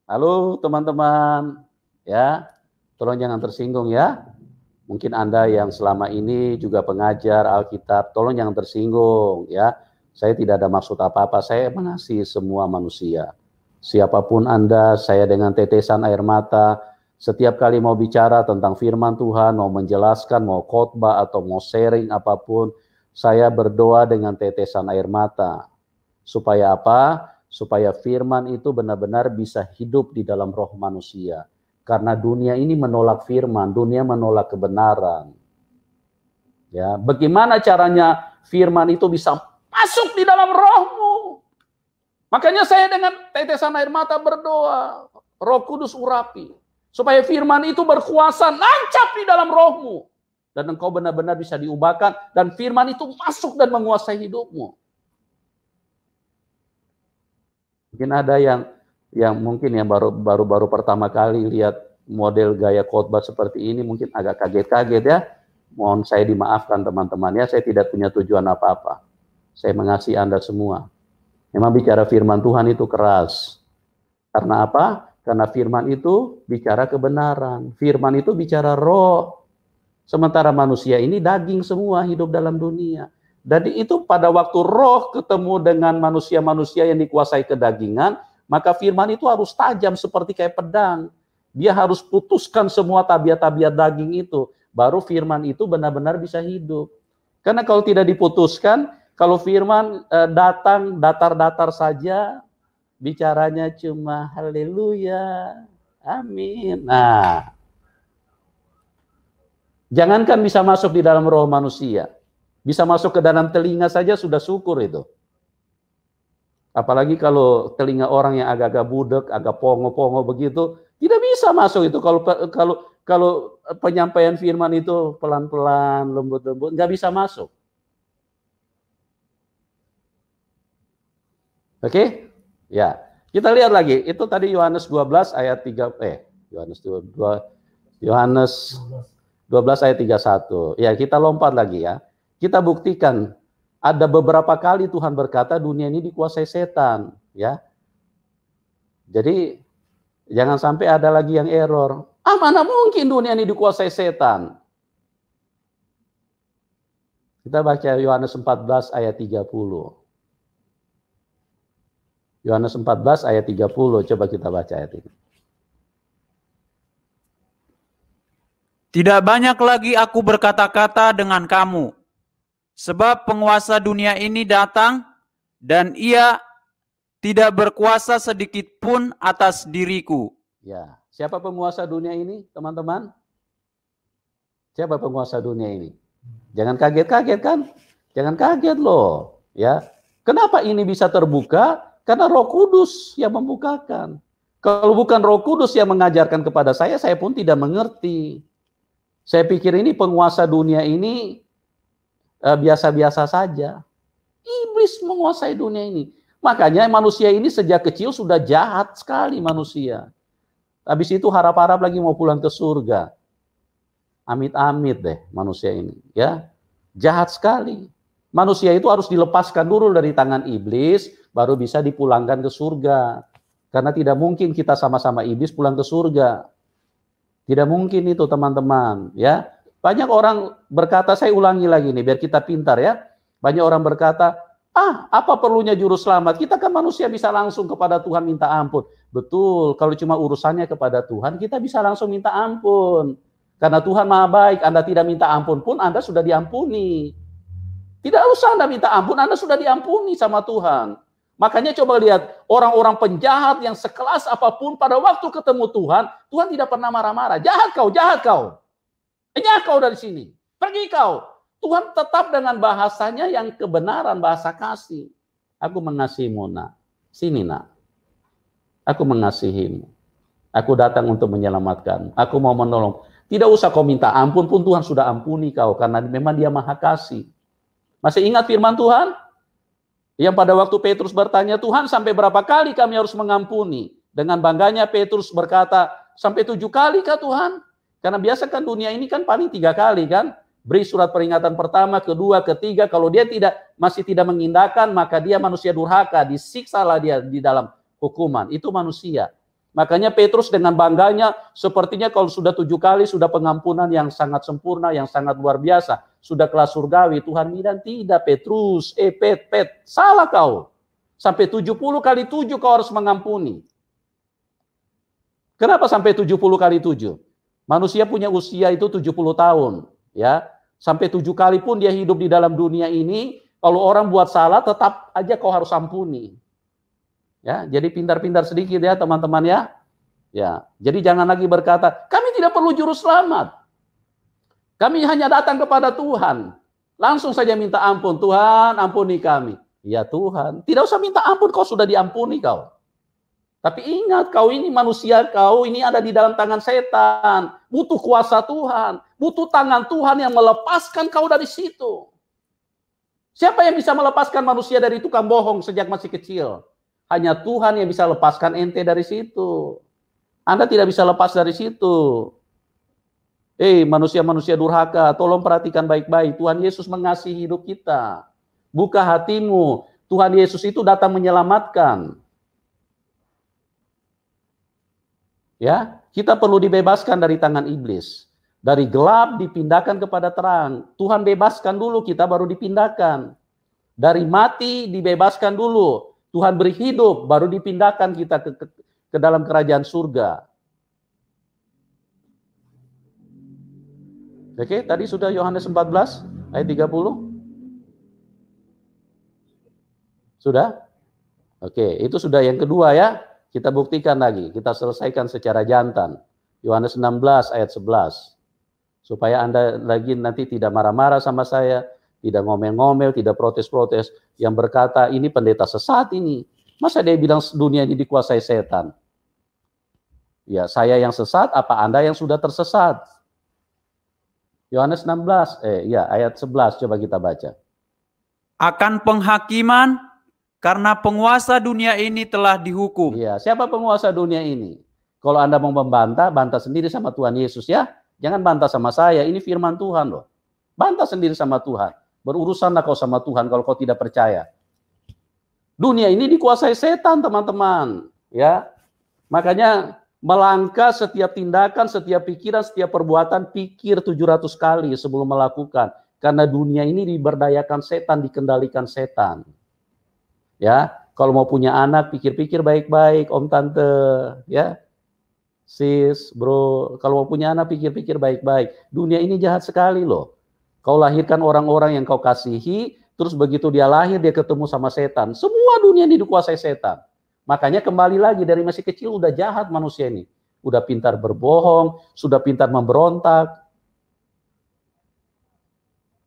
Halo teman-teman. Ya, tolong jangan tersinggung ya. Mungkin Anda yang selama ini juga pengajar Alkitab, tolong jangan tersinggung ya. Saya tidak ada maksud apa-apa, saya mengasihi semua manusia. Siapapun Anda, saya dengan tetesan air mata, setiap kali mau bicara tentang firman Tuhan, mau menjelaskan, mau khotbah atau mau sharing apapun, saya berdoa dengan tetesan air mata. Supaya apa? Supaya firman itu benar-benar bisa hidup di dalam roh manusia. Karena dunia ini menolak firman, dunia menolak kebenaran. Ya, bagaimana caranya firman itu bisa masuk di dalam rohmu? Makanya saya dengan tetesan air mata berdoa, Roh Kudus urapi, supaya firman itu berkuasa, nancap di dalam rohmu. Dan engkau benar-benar bisa diubahkan, dan firman itu masuk dan menguasai hidupmu. Mungkin ada yang mungkin yang baru pertama kali lihat model gaya khotbah seperti ini, mungkin agak kaget-kaget ya. Mohon saya dimaafkan teman-teman ya, saya tidak punya tujuan apa-apa. Saya mengasihi Anda semua. Memang bicara firman Tuhan itu keras. Karena apa? Karena firman itu bicara kebenaran. Firman itu bicara roh. Sementara manusia ini daging semua hidup dalam dunia. Jadi itu pada waktu roh ketemu dengan manusia-manusia yang dikuasai kedagingan, maka firman itu harus tajam seperti kayak pedang. Dia harus putuskan semua tabiat-tabiat daging itu. Baru firman itu benar-benar bisa hidup. Karena kalau tidak diputuskan, kalau firman datang datar-datar saja, bicaranya cuma haleluya, amin. Nah, jangankan bisa masuk di dalam roh manusia, bisa masuk ke dalam telinga saja sudah syukur itu. Apalagi kalau telinga orang yang agak-agak budek, agak pongo-pongo begitu, tidak bisa masuk itu. Kalau penyampaian firman itu pelan-pelan, lembut-lembut, nggak bisa masuk. Oke? Ya. Kita lihat lagi. Itu tadi Yohanes 12 ayat 3 Yohanes 12 ayat 31. Ya, kita lompat lagi ya. Kita buktikan ada beberapa kali Tuhan berkata dunia ini dikuasai setan, ya. Jadi jangan sampai ada lagi yang error. Mana mungkin dunia ini dikuasai setan? Kita baca Yohanes 14 ayat 30. Yohanes 14 ayat 30, coba kita baca ayat ini. Tidak banyak lagi aku berkata-kata dengan kamu, sebab penguasa dunia ini datang, dan ia tidak berkuasa sedikit pun atas diriku. Ya, siapa penguasa dunia ini, teman-teman? Siapa penguasa dunia ini? Jangan kaget-kaget kan? Jangan kaget loh, ya. Kenapa ini bisa terbuka? Karena Roh Kudus yang membukakan. Kalau bukan Roh Kudus yang mengajarkan kepada saya pun tidak mengerti. Saya pikir ini penguasa dunia ini biasa-biasa saja. Iblis menguasai dunia ini. Makanya manusia ini sejak kecil sudah jahat sekali manusia. Habis itu harap-harap lagi mau pulang ke surga. Amit-amit deh manusia ini, ya. Jahat sekali. Manusia itu harus dilepaskan dulu dari tangan iblis, baru bisa dipulangkan ke surga. Karena tidak mungkin kita sama-sama iblis pulang ke surga. Tidak mungkin itu teman-teman, ya. Banyak orang berkata, saya ulangi lagi nih biar kita pintar ya. Banyak orang berkata, apa perlunya juru selamat? Kita kan manusia bisa langsung kepada Tuhan minta ampun. Betul, kalau cuma urusannya kepada Tuhan, kita bisa langsung minta ampun. Karena Tuhan Maha Baik, Anda tidak minta ampun pun Anda sudah diampuni. Tidak usah Anda minta ampun, Anda sudah diampuni sama Tuhan. Makanya coba lihat, orang-orang penjahat yang sekelas apapun pada waktu ketemu Tuhan, Tuhan tidak pernah marah-marah. Jahat kau, jahat kau. Enyah kau dari sini, pergi kau. Tuhan tetap dengan bahasanya yang kebenaran, bahasa kasih. Aku mengasihimu, nak. Sini, nak. Aku mengasihimu. Aku datang untuk menyelamatkan. Aku mau menolong. Tidak usah kau minta ampun pun Tuhan sudah ampuni kau, karena memang Dia Maha Kasih. Masih ingat firman Tuhan? Yang pada waktu Petrus bertanya, Tuhan sampai berapa kali kami harus mengampuni? Dengan bangganya Petrus berkata, sampai 7 kali kah Tuhan? Karena biasa kan dunia ini kan paling 3 kali kan? Beri surat peringatan pertama, kedua, ketiga. Kalau dia masih tidak mengindahkan, maka dia manusia durhaka. Disiksalah dia di dalam hukuman. Itu manusia. Makanya Petrus dengan bangganya, sepertinya kalau sudah 7 kali, sudah pengampunan yang sangat sempurna, yang sangat luar biasa. Sudah kelas surgawi. Tuhan bilang, tidak Petrus, Pet, salah kau. Sampai 70 kali 7 kau harus mengampuni. Kenapa sampai 70 kali 7? Manusia punya usia itu 70 tahun. Ya, sampai 7 kali pun dia hidup di dalam dunia ini, kalau orang buat salah, tetap aja kau harus ampuni. Ya, jadi pintar-pintar sedikit ya teman-teman ya. Ya, jadi jangan lagi berkata, kami tidak perlu juru selamat. Kami hanya datang kepada Tuhan. Langsung saja minta ampun, Tuhan ampuni kami. Ya Tuhan, tidak usah minta ampun, kau sudah diampuni kau. Tapi ingat, kau ini manusia, kau ini ada di dalam tangan setan. Butuh kuasa Tuhan, butuh tangan Tuhan yang melepaskan kau dari situ. Siapa yang bisa melepaskan manusia dari tukang bohong sejak masih kecil? Hanya Tuhan yang bisa lepaskan ente dari situ. Anda tidak bisa lepas dari situ. Manusia-manusia durhaka, tolong perhatikan baik-baik. Tuhan Yesus mengasihi hidup kita. Buka hatimu. Tuhan Yesus itu datang menyelamatkan. Ya, kita perlu dibebaskan dari tangan iblis. Dari gelap dipindahkan kepada terang. Tuhan bebaskan dulu, kita baru dipindahkan. Dari mati dibebaskan dulu. Tuhan beri hidup, baru dipindahkan kita ke dalam kerajaan surga. Oke, tadi sudah Yohanes 14 ayat 30. Sudah? Oke, itu sudah yang kedua ya. Kita buktikan lagi, kita selesaikan secara jantan. Yohanes 16 ayat 11. Supaya Anda lagi nanti tidak marah-marah sama saya, tidak ngomel-ngomel, tidak protes-protes, yang berkata ini pendeta sesat ini. Masa dia bilang dunia ini dikuasai setan? Ya, saya yang sesat, apa Anda yang sudah tersesat? Yohanes 16, ayat 11, coba kita baca. Akan penghakiman, karena penguasa dunia ini telah dihukum. Iya, siapa penguasa dunia ini? Kalau Anda mau membantah, bantah sendiri sama Tuhan Yesus ya. Jangan bantah sama saya, ini firman Tuhan loh. Bantah sendiri sama Tuhan. Berurusanlah kau sama Tuhan kalau kau tidak percaya. Dunia ini dikuasai setan, teman-teman. Ya, makanya melangkah setiap tindakan, setiap pikiran, setiap perbuatan, pikir 700 kali sebelum melakukan. Karena dunia ini diberdayakan setan, dikendalikan setan. Ya, kalau mau punya anak, pikir-pikir baik-baik, om tante, ya, sis, bro. Kalau mau punya anak, pikir-pikir baik-baik. Dunia ini jahat sekali loh. Kau lahirkan orang-orang yang kau kasihi, terus begitu dia lahir, dia ketemu sama setan. Semua dunia ini dikuasai setan. Makanya kembali lagi, dari masih kecil udah jahat manusia ini. Udah pintar berbohong, sudah pintar memberontak.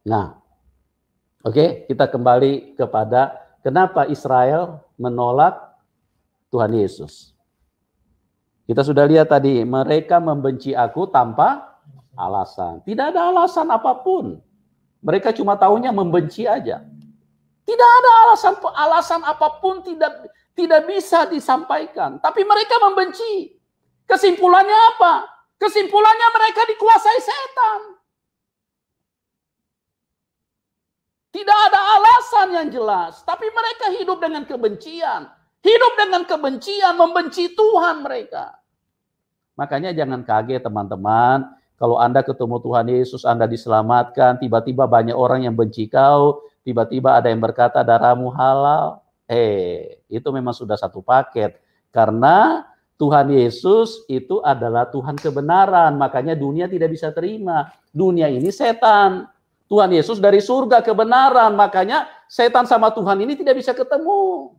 Nah, oke, kita kembali kepada kenapa Israel menolak Tuhan Yesus. Kita sudah lihat tadi, mereka membenci aku tanpa alasan. Tidak ada alasan apapun. Mereka cuma tahunya membenci aja. Tidak ada alasan apapun tidak bisa disampaikan. Tapi mereka membenci. Kesimpulannya apa? Kesimpulannya mereka dikuasai setan. Tidak ada alasan yang jelas. Tapi mereka hidup dengan kebencian. Hidup dengan kebencian, membenci Tuhan mereka. Makanya jangan kaget teman-teman. Kalau Anda ketemu Tuhan Yesus, Anda diselamatkan, tiba-tiba banyak orang yang benci kau, tiba-tiba ada yang berkata darahmu halal. Itu memang sudah satu paket. Karena Tuhan Yesus itu adalah Tuhan kebenaran, makanya dunia tidak bisa terima. Dunia ini setan. Tuhan Yesus dari surga kebenaran, makanya setan sama Tuhan ini tidak bisa ketemu.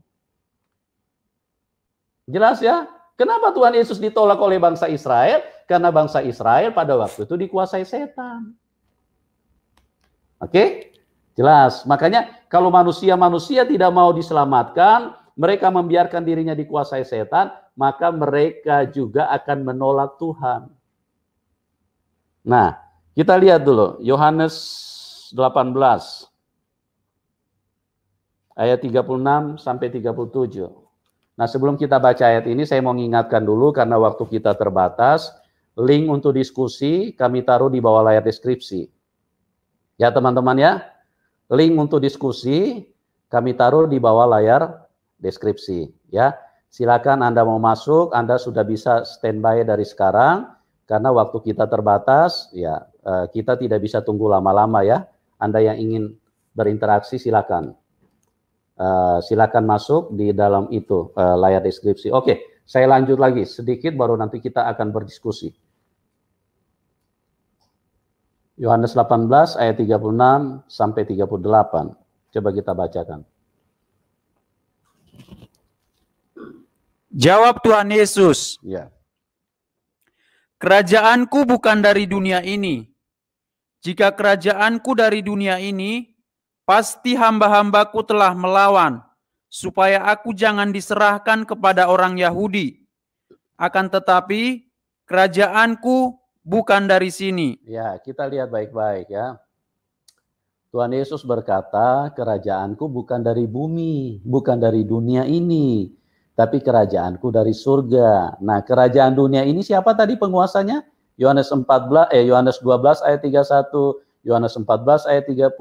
Jelas ya? Kenapa Tuhan Yesus ditolak oleh bangsa Israel? Karena bangsa Israel pada waktu itu dikuasai setan. Oke? Jelas. Makanya kalau manusia tidak mau diselamatkan, mereka membiarkan dirinya dikuasai setan, maka mereka juga akan menolak Tuhan. Nah, kita lihat dulu Yohanes 18 ayat 36 sampai 37. Nah, sebelum kita baca ayat ini, saya mau mengingatkan dulu karena waktu kita terbatas. Link untuk diskusi kami taruh di bawah layar deskripsi. Ya teman-teman ya, link untuk diskusi kami taruh di bawah layar deskripsi. Ya, silakan Anda mau masuk, Anda sudah bisa standby dari sekarang karena waktu kita terbatas. Ya, kita tidak bisa tunggu lama-lama ya. Anda yang ingin berinteraksi silakan. Silakan masuk di dalam itu layar deskripsi. Oke, saya lanjut lagi sedikit baru nanti kita akan berdiskusi. Yohanes 18 ayat 36 sampai 38. Coba kita bacakan. Jawab Tuhan Yesus, Ya. Kerajaanku bukan dari dunia ini. Jika kerajaanku dari dunia ini, pasti hamba-hambaku telah melawan, supaya aku jangan diserahkan kepada orang Yahudi. Akan tetapi, kerajaanku bukan dari sini. Ya, kita lihat baik-baik ya. Tuhan Yesus berkata, kerajaanku bukan dari bumi, bukan dari dunia ini, tapi kerajaanku dari surga. Nah, kerajaan dunia ini siapa tadi penguasanya? Yohanes 12 ayat 31. Yohanes 14 ayat 30,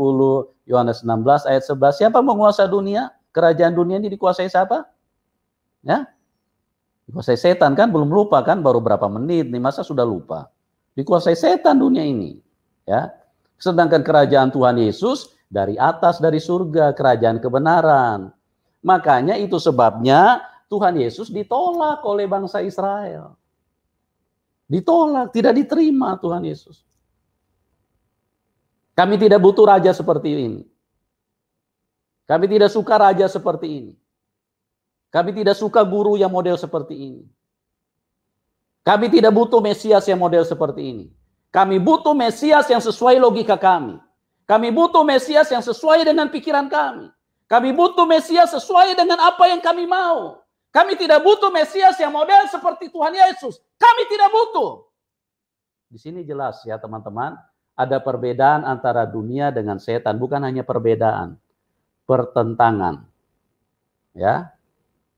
Yohanes 16 ayat 11. Siapa menguasai dunia? Kerajaan dunia ini dikuasai siapa? Ya? Dikuasai setan kan, belum lupa kan, baru berapa menit nih, masa sudah lupa. Dikuasai setan dunia ini. Ya. Sedangkan kerajaan Tuhan Yesus dari atas, dari surga, kerajaan kebenaran. Makanya itu sebabnya Tuhan Yesus ditolak oleh bangsa Israel. Ditolak, tidak diterima Tuhan Yesus. Kami tidak butuh raja seperti ini. Kami tidak suka raja seperti ini. Kami tidak suka guru yang model seperti ini. Kami tidak butuh Mesias yang model seperti ini. Kami butuh Mesias yang sesuai logika kami. Kami butuh Mesias yang sesuai dengan pikiran kami. Kami butuh Mesias sesuai dengan apa yang kami mau. Kami tidak butuh Mesias yang model seperti Tuhan Yesus. Kami tidak butuh. Di sini jelas ya teman-teman. Ada perbedaan antara dunia dengan setan, bukan hanya perbedaan, pertentangan. Ya.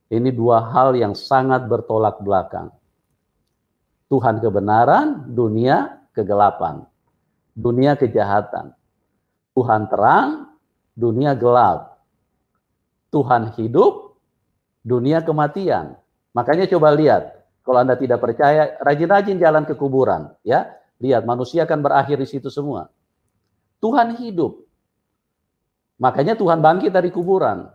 Ini dua hal yang sangat bertolak belakang. Tuhan kebenaran, dunia kegelapan. Dunia kejahatan. Tuhan terang, dunia gelap. Tuhan hidup, dunia kematian. Makanya coba lihat, kalau Anda tidak percaya, rajin-rajin jalan ke kuburan, ya. Lihat, manusia akan berakhir di situ semua. Tuhan hidup. Makanya Tuhan bangkit dari kuburan.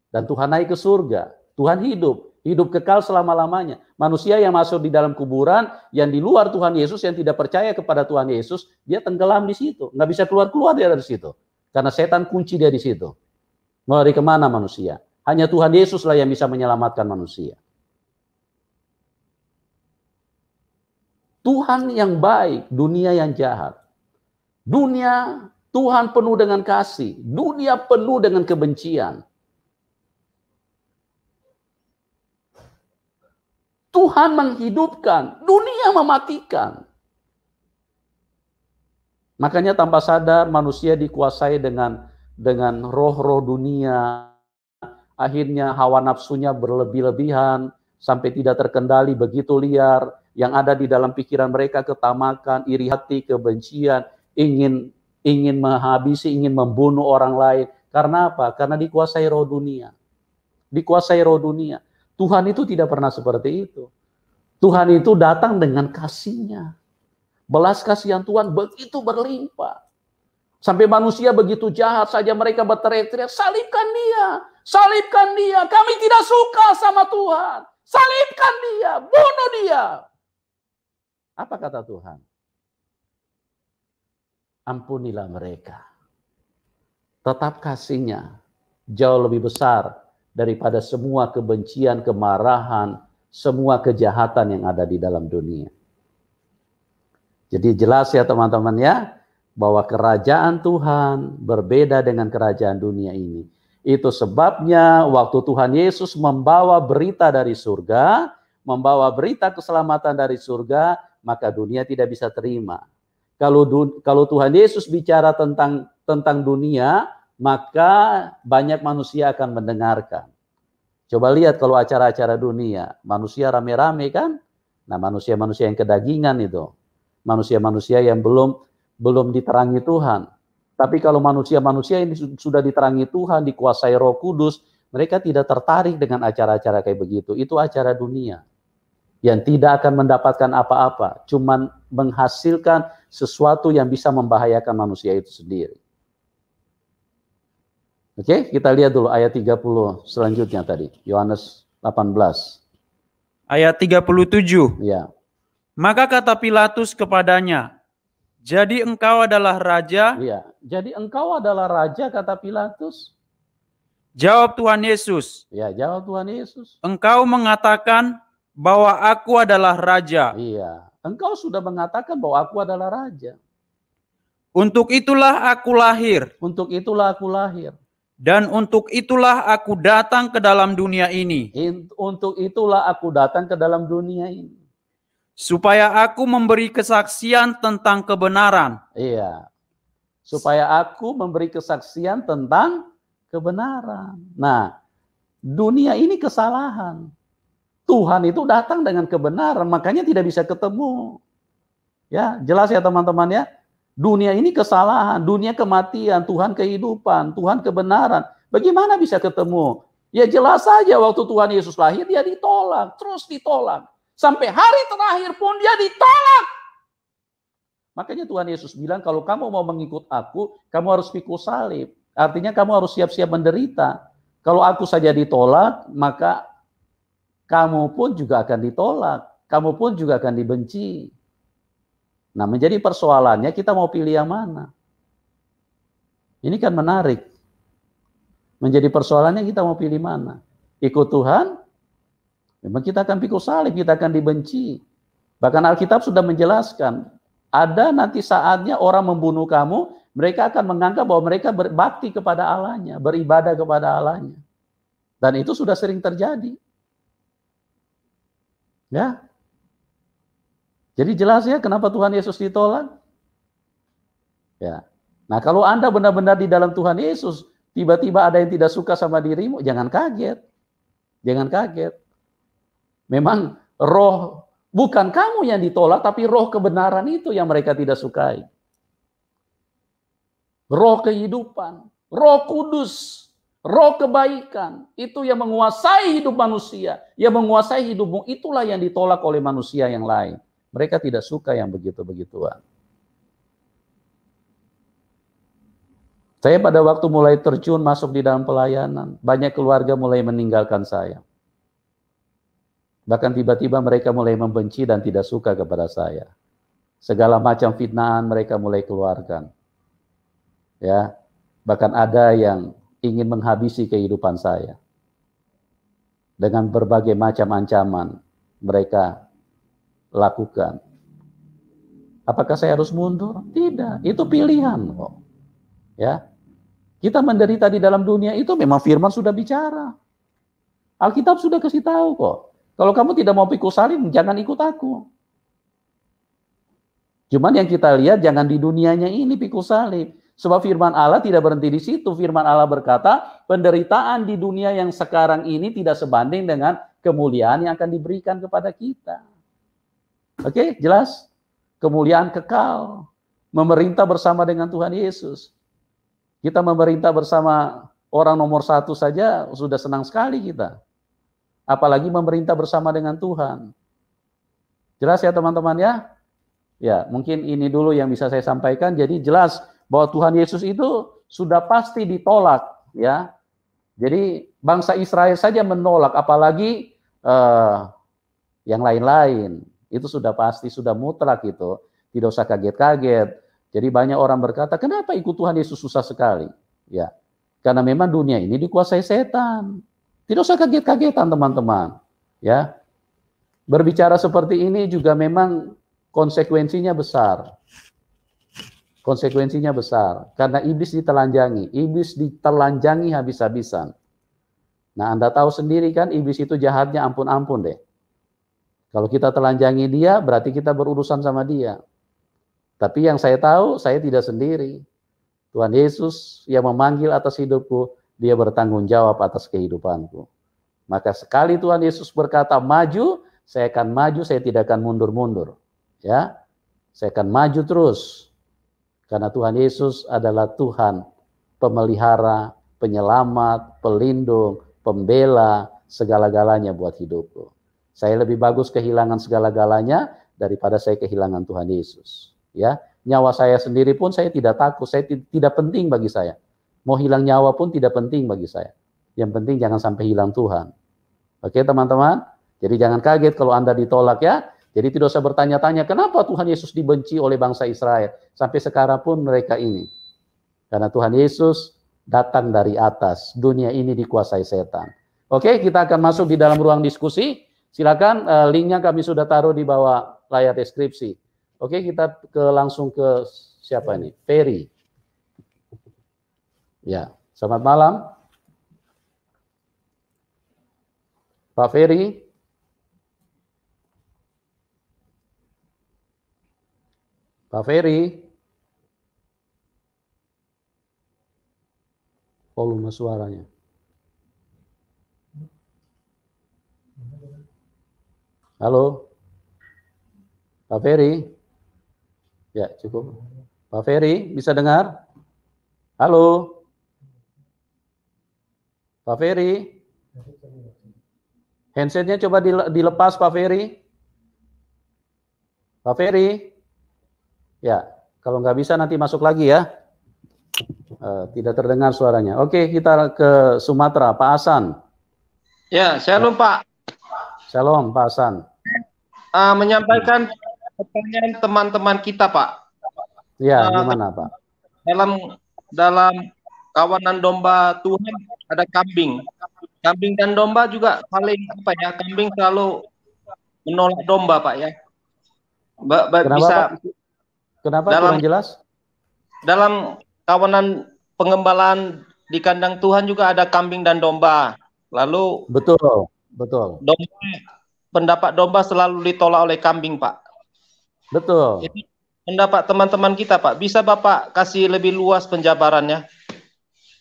Dan Tuhan naik ke surga. Tuhan hidup. Hidup kekal selama-lamanya. Manusia yang masuk di dalam kuburan, yang di luar Tuhan Yesus, yang tidak percaya kepada Tuhan Yesus, dia tenggelam di situ. Nggak bisa keluar dia dari situ. Karena setan kunci dia di situ. Mau lari kemana manusia? Hanya Tuhan Yesuslah yang bisa menyelamatkan manusia. Tuhan yang baik, dunia yang jahat. Dunia, Tuhan penuh dengan kasih. Dunia penuh dengan kebencian. Tuhan menghidupkan, dunia mematikan. Makanya tanpa sadar manusia dikuasai dengan roh-roh dunia. Akhirnya hawa nafsunya berlebih-lebihan sampai tidak terkendali, begitu liar. Yang ada di dalam pikiran mereka ketamakan, iri hati, kebencian, ingin menghabisi, ingin membunuh orang lain. Karena apa? Karena dikuasai roh dunia. Dikuasai roh dunia. Tuhan itu tidak pernah seperti itu. Tuhan itu datang dengan kasih-Nya. Belas kasihan Tuhan begitu berlimpah. Sampai manusia begitu jahat saja mereka berteriak-teriak, salibkan dia, salibkan dia. Kami tidak suka sama Tuhan. Salibkan dia, bunuh dia. Apa kata Tuhan? Ampunilah mereka. Tetap kasih-Nya jauh lebih besar daripada semua kebencian, kemarahan, semua kejahatan yang ada di dalam dunia. Jadi jelas ya teman-teman ya, bahwa kerajaan Tuhan berbeda dengan kerajaan dunia ini. Itu sebabnya waktu Tuhan Yesus membawa berita dari surga, membawa berita keselamatan dari surga, maka dunia tidak bisa terima. Kalau Tuhan Yesus bicara tentang dunia, maka banyak manusia akan mendengarkan. Coba lihat kalau acara-acara dunia, manusia rame-rame kan? Nah, manusia-manusia yang kedagingan itu, manusia-manusia yang belum diterangi Tuhan. Tapi kalau manusia-manusia ini sudah diterangi Tuhan, dikuasai Roh Kudus, mereka tidak tertarik dengan acara-acara kayak begitu. Itu acara dunia yang tidak akan mendapatkan apa-apa, cuman menghasilkan sesuatu yang bisa membahayakan manusia itu sendiri. Oke, kita lihat dulu ayat 30 selanjutnya tadi, Yohanes 18. Ayat 37. Ya. Maka kata Pilatus kepadanya, jadi engkau adalah raja? Iya, jadi engkau adalah raja, kata Pilatus. Jawab Tuhan Yesus. Ya, jawab Tuhan Yesus. Engkau mengatakan bahwa aku adalah raja. Iya, engkau sudah mengatakan bahwa aku adalah raja. Untuk itulah aku lahir. Untuk itulah aku lahir. Dan untuk itulah aku datang ke dalam dunia ini. Untuk itulah aku datang ke dalam dunia ini. Supaya aku memberi kesaksian tentang kebenaran. Iya. Supaya aku memberi kesaksian tentang kebenaran. Nah, dunia ini kesalahan. Tuhan itu datang dengan kebenaran, makanya tidak bisa ketemu. Ya, jelas ya teman-teman ya. Dunia ini kesalahan, dunia kematian, Tuhan kehidupan, Tuhan kebenaran. Bagaimana bisa ketemu? Ya jelas saja waktu Tuhan Yesus lahir dia ditolak, terus ditolak. Sampai hari terakhir pun dia ditolak. Makanya Tuhan Yesus bilang, kalau kamu mau mengikut aku, kamu harus pikul salib. Artinya kamu harus siap-siap menderita. Kalau aku saja ditolak, maka kamu pun juga akan ditolak. Kamu pun juga akan dibenci. Nah, menjadi persoalannya kita mau pilih yang mana? Ini kan menarik. Menjadi persoalannya kita mau pilih mana? Ikut Tuhan? Memang kita akan pikul salib, kita akan dibenci. Bahkan Alkitab sudah menjelaskan, ada nanti saatnya orang membunuh kamu, mereka akan menganggap bahwa mereka berbakti kepada Allahnya, beribadah kepada Allahnya. Dan itu sudah sering terjadi. Ya. Jadi jelas ya kenapa Tuhan Yesus ditolak? Ya. Nah, kalau Anda benar-benar di dalam Tuhan Yesus, tiba-tiba ada yang tidak suka sama dirimu, jangan kaget. Jangan kaget. Memang roh, bukan kamu yang ditolak, tapi roh kebenaran itu yang mereka tidak sukai. Roh kehidupan, roh kudus, roh kebaikan, itu yang menguasai hidup manusia, yang menguasai hidupmu, itulah yang ditolak oleh manusia yang lain. Mereka tidak suka yang begitu-begituan. Saya pada waktu mulai terjun masuk di dalam pelayanan, banyak keluarga mulai meninggalkan saya. Bahkan tiba-tiba mereka mulai membenci dan tidak suka kepada saya. Segala macam fitnahan mereka mulai keluarkan. Ya, bahkan ada yang ingin menghabisi kehidupan saya. Dengan berbagai macam ancaman mereka lakukan. Apakah saya harus mundur? Tidak, itu pilihan kok. Ya. Kita menderita di dalam dunia itu memang firman sudah bicara. Alkitab sudah kasih tahu kok. Kalau kamu tidak mau pikul salib, jangan ikut aku. Cuman yang kita lihat jangan di dunianya ini pikul salib. Sebab firman Allah tidak berhenti di situ. Firman Allah berkata, penderitaan di dunia yang sekarang ini tidak sebanding dengan kemuliaan yang akan diberikan kepada kita. Oke, jelas? Kemuliaan kekal. Memerintah bersama dengan Tuhan Yesus. Kita memerintah bersama orang nomor 1 saja sudah senang sekali kita. Apalagi memerintah bersama dengan Tuhan. Jelas ya teman-teman ya? Ya, mungkin ini dulu yang bisa saya sampaikan. Jadi jelas bahwa Tuhan Yesus itu sudah pasti ditolak, ya. Jadi bangsa Israel saja menolak, apalagi yang lain-lain. Itu sudah pasti, sudah mutlak itu. Tidak usah kaget-kaget. Jadi banyak orang berkata, kenapa ikut Tuhan Yesus susah sekali? Ya, karena memang dunia ini dikuasai setan. Tidak usah kaget-kagetan teman-teman. Ya, berbicara seperti ini juga memang konsekuensinya besar. Konsekuensinya besar. Karena iblis ditelanjangi. Iblis ditelanjangi habis-habisan. Nah, Anda tahu sendiri kan, iblis itu jahatnya ampun-ampun deh. Kalau kita telanjangi dia, berarti kita berurusan sama dia. Tapi yang saya tahu, saya tidak sendiri. Tuhan Yesus yang memanggil atas hidupku, dia bertanggung jawab atas kehidupanku. Maka sekali Tuhan Yesus berkata maju, saya akan maju, saya tidak akan mundur-mundur. Ya, saya akan maju terus. Karena Tuhan Yesus adalah Tuhan, pemelihara, penyelamat, pelindung, pembela, segala-galanya buat hidupku. Saya lebih bagus kehilangan segala-galanya daripada saya kehilangan Tuhan Yesus. Ya, nyawa saya sendiri pun saya tidak takut, saya tidak penting bagi saya. Mau hilang nyawa pun tidak penting bagi saya. Yang penting jangan sampai hilang Tuhan. Oke teman-teman, jadi jangan kaget kalau Anda ditolak ya. Jadi tidak usah bertanya-tanya kenapa Tuhan Yesus dibenci oleh bangsa Israel. Sampai sekarang pun mereka ini. Karena Tuhan Yesus datang dari atas. Dunia ini dikuasai setan. Oke, kita akan masuk di dalam ruang diskusi. Silakan, linknya kami sudah taruh di bawah layar deskripsi. Oke, kita langsung ke siapa ini? Ferry. Ya, selamat malam. Pak Ferry. Pak Ferry. Volume suaranya. Halo. Pak Ferry. Ya, cukup. Pak Ferry, bisa dengar? Halo. Pak Ferry. Handsetnya coba dilepas Pak Ferry. Pak Ferry. Ya, kalau nggak bisa nanti masuk lagi ya. Tidak terdengar suaranya. Oke, kita ke Sumatera, Pak Hasan. Ya, shalom Pak. Shalom Pak Hasan. Menyampaikan pertanyaan teman-teman kita Pak. Ya, gimana Pak? Dalam kawanan domba Tuhan ada kambing. Kambing dan domba juga saling apa ya? Kambing selalu menolak domba Pak ya. Kenapa, bisa Pak? Kenapa kurang jelas? Dalam kawanan pengembalaan di kandang Tuhan juga ada kambing dan domba. Lalu betul. Pendapat domba selalu ditolak oleh kambing, Pak. Betul. Jadi, pendapat teman-teman kita, Pak. Bisa Bapak kasih lebih luas penjabarannya?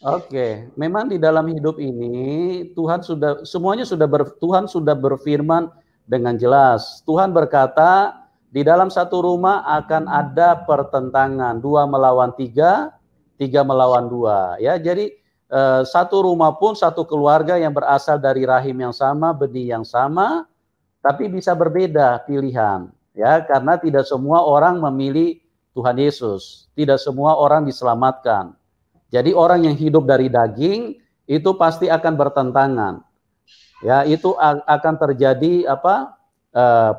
Oke, memang di dalam hidup ini Tuhan sudah berfirman dengan jelas. Tuhan berkata, di dalam satu rumah akan ada pertentangan, 2 melawan 3, 3 melawan 2. Ya, jadi satu rumah pun satu keluarga yang berasal dari rahim yang sama, benih yang sama, tapi bisa berbeda pilihan. Ya, karena tidak semua orang memilih Tuhan Yesus, tidak semua orang diselamatkan. Jadi orang yang hidup dari daging itu pasti akan bertentangan. Ya, itu akan terjadi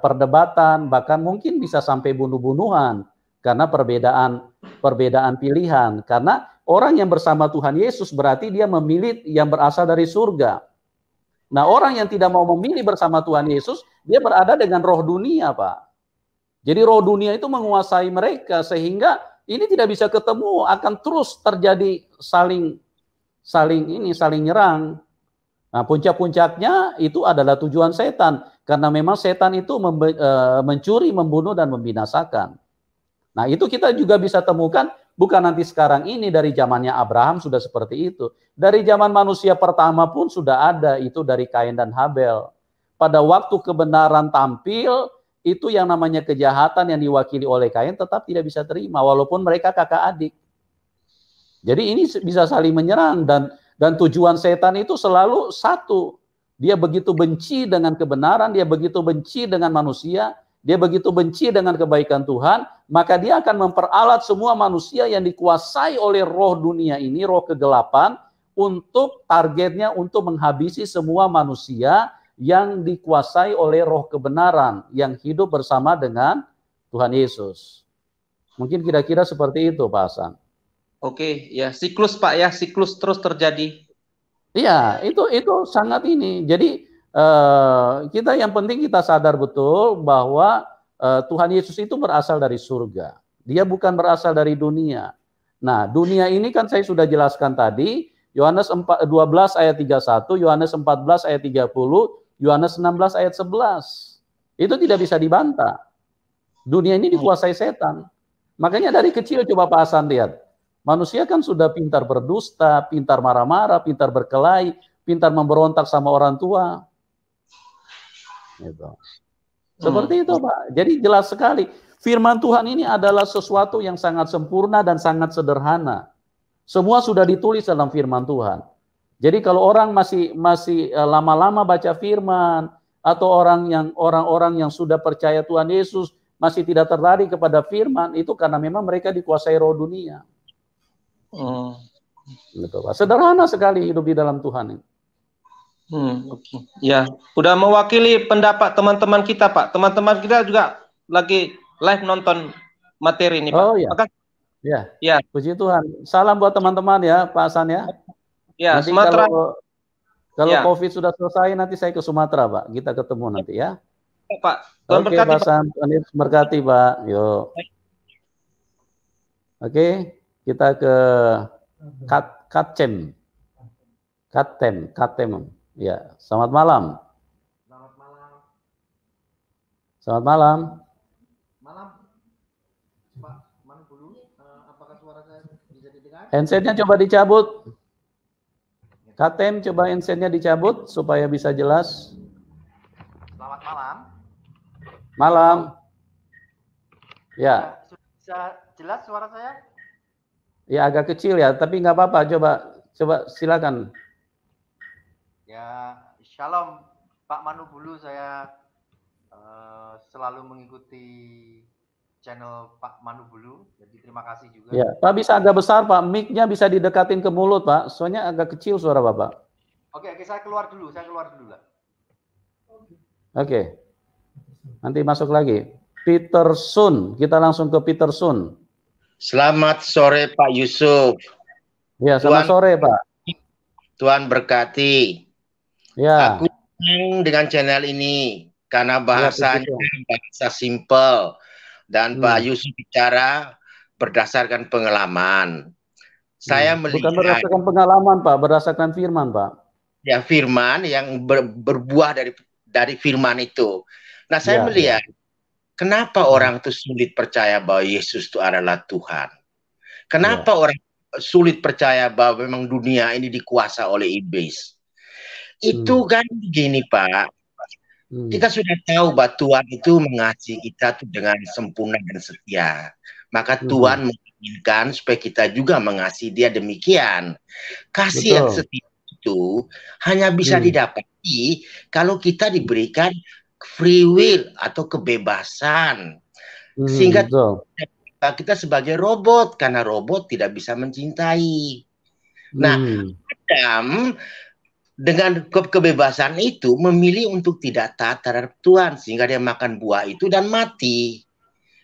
perdebatan, bahkan mungkin bisa sampai bunuh-bunuhan karena perbedaan pilihan. Karena orang yang bersama Tuhan Yesus berarti dia memilih yang berasal dari surga. Nah, orang yang tidak mau memilih bersama Tuhan Yesus, dia berada dengan roh dunia, Pak. Jadi roh dunia itu menguasai mereka sehingga ini tidak bisa ketemu, akan terus terjadi saling nyerang. Nah, puncak-puncaknya itu adalah tujuan setan. Karena memang setan itu mencuri, membunuh, dan membinasakan. Nah, itu kita juga bisa temukan bukan nanti sekarang ini, dari zamannya Abraham sudah seperti itu. Dari zaman manusia pertama pun sudah ada, itu dari Kain dan Habel. Pada waktu kebenaran tampil, itu yang namanya kejahatan yang diwakili oleh Kain tetap tidak bisa terima, walaupun mereka kakak adik. Jadi ini bisa saling menyerang, dan tujuan setan itu selalu satu. Dia begitu benci dengan kebenaran, dia begitu benci dengan manusia, dia begitu benci dengan kebaikan Tuhan, maka dia akan memperalat semua manusia yang dikuasai oleh roh dunia ini, roh kegelapan, untuk targetnya untuk menghabisi semua manusia yang dikuasai oleh roh kebenaran, yang hidup bersama dengan Tuhan Yesus. Mungkin kira-kira seperti itu, Pak Hasan. Oke, ya siklus Pak ya, siklus terus terjadi. Iya, itu sangat ini. Jadi kita yang penting kita sadar betul bahwa Tuhan Yesus itu berasal dari surga. Dia bukan berasal dari dunia. Nah, dunia ini kan saya sudah jelaskan tadi, Yohanes 12 ayat 31, Yohanes 14 ayat 30, Yohanes 16 ayat 11. Itu tidak bisa dibantah. Dunia ini dikuasai setan. Makanya dari kecil coba Pak Hasan lihat. Manusia kan sudah pintar berdusta, pintar marah-marah, pintar berkelahi, pintar memberontak sama orang tua. Gitu. Seperti itu, Pak. Jadi jelas sekali. Firman Tuhan ini adalah sesuatu yang sangat sempurna dan sangat sederhana. Semua sudah ditulis dalam firman Tuhan. Jadi kalau orang masih lama-lama baca firman, atau orang-orang yang sudah percaya Tuhan Yesus masih tidak tertarik kepada firman, itu karena memang mereka dikuasai roh dunia. Gitu, Pak. Sederhana sekali hidup di dalam Tuhan. Okay. Ya, udah mewakili pendapat teman-teman kita, Pak. Teman-teman kita juga lagi live nonton materi ini, Pak. Oh iya. Ya. Puji Tuhan. Salam buat teman-teman ya, Pak Hasan ya. Ya, nanti Sumatera. Kalau COVID sudah selesai, nanti saya ke Sumatera, Pak. Kita ketemu nanti ya. Pak. Oke, Pak Hasan. Berkati, Pak. Yuk. Oke. Kita ke Katem. Ya, selamat malam. Selamat malam. Pak Manu dulu, apakah suara saya bisa didengar? Handsetnya coba dicabut. Katem, coba handsetnya dicabut supaya bisa jelas. Selamat malam. Malam. Ya. Bisa jelas suara saya? Ya agak kecil ya, tapi nggak apa-apa. Coba silakan. Ya, shalom Pak Manu Bulu, saya selalu mengikuti channel Pak Manu Bulu, jadi terima kasih juga. Ya, Pak bisa agak besar Pak, mic-nya bisa didekatin ke mulut Pak, soalnya agak kecil suara Bapak. Oke, saya keluar dulu lah. Oke, nanti masuk lagi. Peterson, kita langsung ke Peterson. Selamat sore Pak Yusuf. Ya, selamat sore Pak. Tuhan berkati. Ya. Aku senang dengan channel ini karena bahasanya bahasa simpel dan Pak Yusuf bicara berdasarkan pengalaman. Saya melihat bukan berdasarkan pengalaman Pak, berdasarkan firman Pak. Ya, firman yang berbuah dari firman itu. Nah, saya melihat kenapa orang itu sulit percaya bahwa Yesus itu adalah Tuhan. Kenapa orang sulit percaya bahwa memang dunia ini dikuasa oleh iblis. Itu kan begini Pak, kita sudah tahu bahwa Tuhan itu mengasihi kita tuh dengan sempurna dan setia. Maka Tuhan menginginkan supaya kita juga mengasihi dia demikian. Kasih yang setia itu hanya bisa didapati kalau kita diberikan free will atau kebebasan. Sehingga kita sebagai robot, karena robot tidak bisa mencintai. Nah, Adam dengan kebebasan itu memilih untuk tidak taat terhadap Tuhan, sehingga dia makan buah itu dan mati.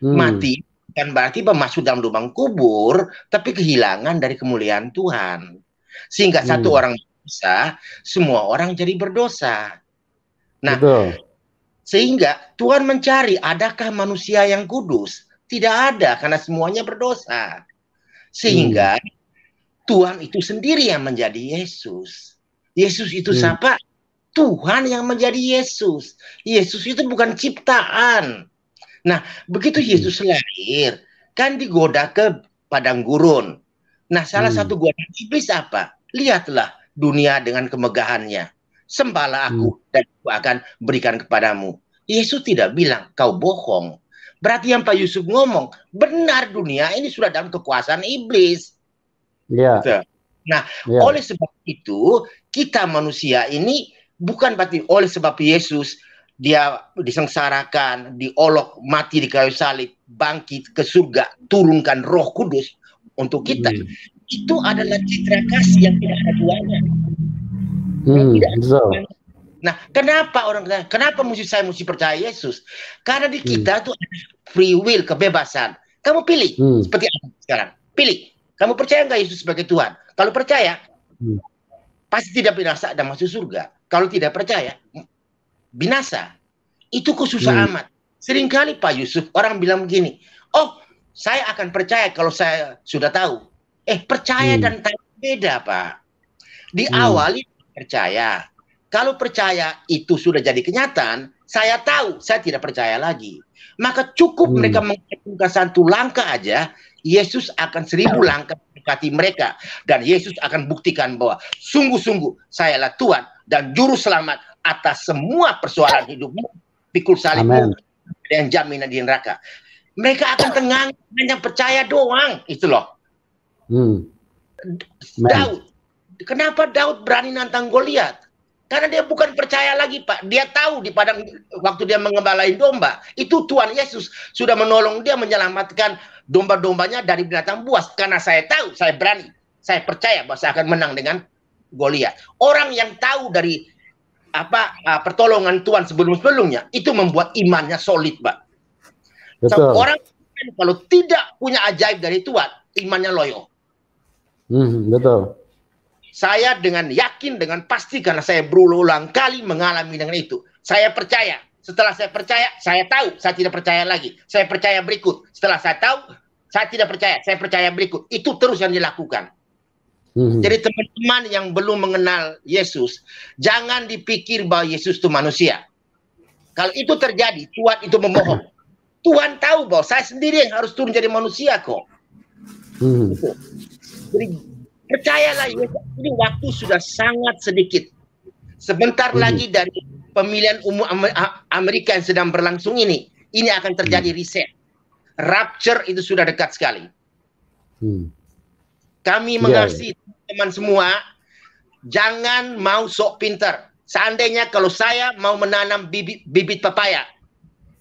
Mati bukan berarti masuk dalam lubang kubur, tapi kehilangan dari kemuliaan Tuhan. Sehingga satu orang berdosa, semua orang jadi berdosa. Nah, sehingga Tuhan mencari adakah manusia yang kudus? Tidak ada, karena semuanya berdosa. Sehingga Tuhan itu sendiri yang menjadi Yesus. Yesus itu siapa? Tuhan yang menjadi Yesus. Yesus itu bukan ciptaan. Nah, begitu Yesus lahir, kan digoda ke padang gurun. Nah, salah satu godaan iblis apa? Lihatlah dunia dengan kemegahannya. Sembahlah aku dan aku akan berikan kepadamu. Yesus tidak bilang, kau bohong. Berarti yang Pak Yusuf ngomong, benar dunia ini sudah dalam kekuasaan iblis. Ya. Nah, oleh sebab itu, kita manusia ini bukan berarti oleh sebab Yesus, dia disengsarakan, diolok, mati di kayu salib, bangkit ke surga, turunkan Roh Kudus untuk kita. Itu adalah citra kasih yang tidak ada duanya. Nah, kenapa saya mesti percaya Yesus? Karena di kita tuh ada free will, kebebasan. Kamu pilih seperti apa sekarang? Pilih. Kamu percaya nggak Yesus sebagai Tuhan? Kalau percaya, pasti tidak binasa dan masuk surga. Kalau tidak percaya, binasa. Itu kok susah amat. Seringkali Pak Yusuf, orang bilang begini, oh, saya akan percaya kalau saya sudah tahu. Percaya dan tahu beda, Pak. Diawali percaya. Kalau percaya itu sudah jadi kenyataan, saya tahu, saya tidak percaya lagi. Maka cukup mereka mengatakan satu langkah aja, Yesus akan 1000 langkah mendekati mereka. Dan Yesus akan buktikan bahwa sungguh-sungguh sayalah Tuhan dan juru selamat atas semua persoalan hidupmu. Pikul salibmu dan jaminan di neraka. Mereka akan tenang, hanya percaya doang. Itu loh. Daud. Kenapa Daud berani nantang Goliat? Karena dia bukan percaya lagi, Pak. Dia tahu di padang waktu dia mengembalai domba, itu Tuhan Yesus sudah menolong dia menyelamatkan domba-dombanya dari binatang buas. Karena saya tahu, saya berani, saya percaya bahwa saya akan menang dengan Goliat. Orang yang tahu dari pertolongan Tuhan sebelum-sebelumnya itu membuat imannya solid, Pak. So, orang kalau tidak punya ajaib dari Tuhan, imannya loyo. Betul. Saya dengan yakin, dengan pasti, karena saya berulang kali mengalami dengan itu. Saya percaya. Setelah saya percaya, saya tahu. Saya tidak percaya lagi. Saya percaya berikut. Setelah saya tahu, saya tidak percaya. Saya percaya berikut. Itu terus yang dilakukan. Jadi teman-teman yang belum mengenal Yesus, jangan dipikir bahwa Yesus itu manusia. Kalau itu terjadi, Tuhan itu memohon. Tuhan tahu bahwa saya sendiri yang harus turun jadi manusia kok. Jadi percayalah, ini waktu sudah sangat sedikit. Sebentar lagi dari pemilihan umum Amerika yang sedang berlangsung ini akan terjadi reset. Rapture itu sudah dekat sekali. Kami mengasihi teman semua, jangan mau sok pintar. Seandainya kalau saya mau menanam bibit papaya,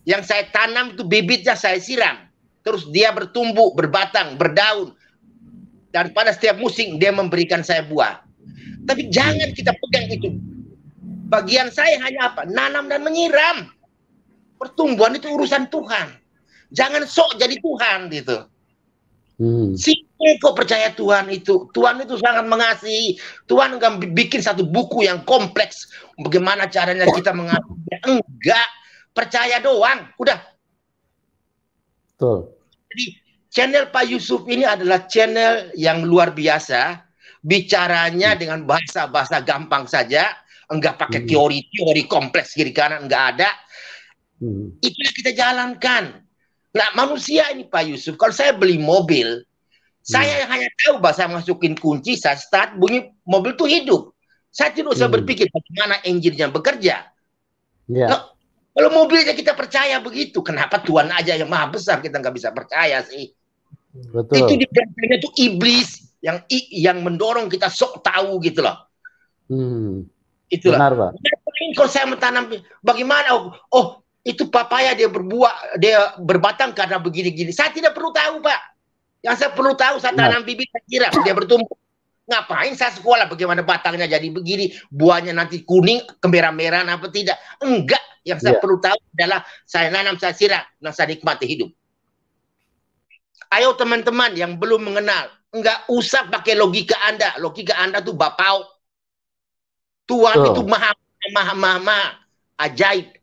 yang saya tanam itu bibitnya saya siram, terus dia bertumbuh, berbatang, berdaun, dan pada setiap musim dia memberikan saya buah. Tapi jangan kita pegang itu. Bagian saya hanya apa? Nanam dan menyiram. Pertumbuhan itu urusan Tuhan. Jangan sok jadi Tuhan gitu. Kok percaya Tuhan itu? Tuhan itu sangat mengasihi. Tuhan akan bikin satu buku yang kompleks. Bagaimana caranya kita mengasihi? Enggak. Percaya doang. Udah. Betul. Jadi channel Pak Yusuf ini adalah channel yang luar biasa. Bicaranya dengan bahasa-bahasa gampang saja. Enggak pakai teori-teori kompleks kiri kanan. Enggak ada. Itulah kita jalankan. Nah, manusia ini Pak Yusuf, kalau saya beli mobil, saya hanya tahu bahwa saya masukin kunci, saya start, bunyi mobil itu hidup. Saya tidak usah berpikir bagaimana engine-nya bekerja. Nah, kalau mobilnya kita percaya begitu, kenapa Tuhan aja yang maha besar kita nggak bisa percaya sih? Betul. Itu di belakangnya itu iblis yang mendorong kita sok tahu gitu loh. Itulah. Benar, Pak. Kalau saya menanam, bagaimana? Oh, itu papaya dia berbuah, dia berbatang karena begini-gini. Saya tidak perlu tahu, Pak. Yang saya perlu tahu, saya tanam bibit, saya kira dia bertumbuh. Ngapain saya sekolah bagaimana batangnya jadi begini, buahnya nanti kuning, kemerah-merahan apa tidak? Enggak. Yang saya perlu tahu adalah saya nanam, saya siram, dan saya nikmati hidup. Ayo teman-teman yang belum mengenal, enggak usah pakai logika Anda. Logika Anda tuh bapau. Tuhan itu maha ajaib.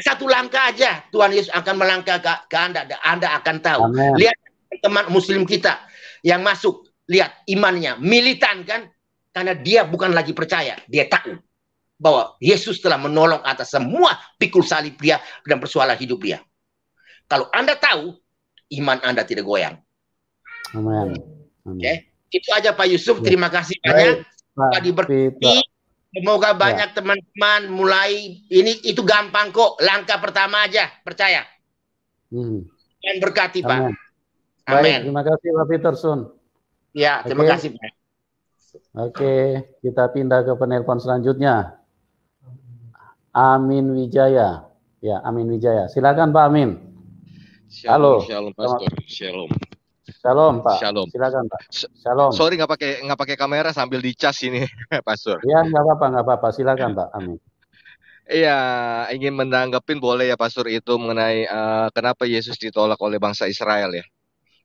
Satu langkah aja Tuhan Yesus akan melangkah ke Anda, dan Anda akan tahu. Amen. Lihat teman muslim kita yang masuk, lihat imannya militan kan, karena dia bukan lagi percaya, dia tahu. bahwa Yesus telah menolong atas semua pikul salib dia dan persoalan hidup dia. Kalau Anda tahu, iman Anda tidak goyang. Amin. Oke, itu aja Pak Yusuf. Ya. Terima kasih Baik, banyak. Pak Pak diberkati. Peter. Semoga banyak teman-teman mulai ini, itu gampang kok. Langkah pertama aja, percaya. Dan berkati Pak. Amin. Baik, Amin. terima kasih Pak Peterson. Ya, terima Oke. kasih Pak. Oke, kita pindah ke penelpon selanjutnya. Amin Wijaya. Ya, Amin Wijaya. Silakan Pak Amin. Shalom, Halo. shalom Pastor. Shalom. Shalom Pak. Shalom. Silakan Pak. Shalom. Sorry nggak pakai kamera sambil dicas ini, Pastor. Ya, nggak apa-apa. Silakan Pak Amin. Iya, ingin menanggapin boleh ya Pastor itu mengenai kenapa Yesus ditolak oleh bangsa Israel ya.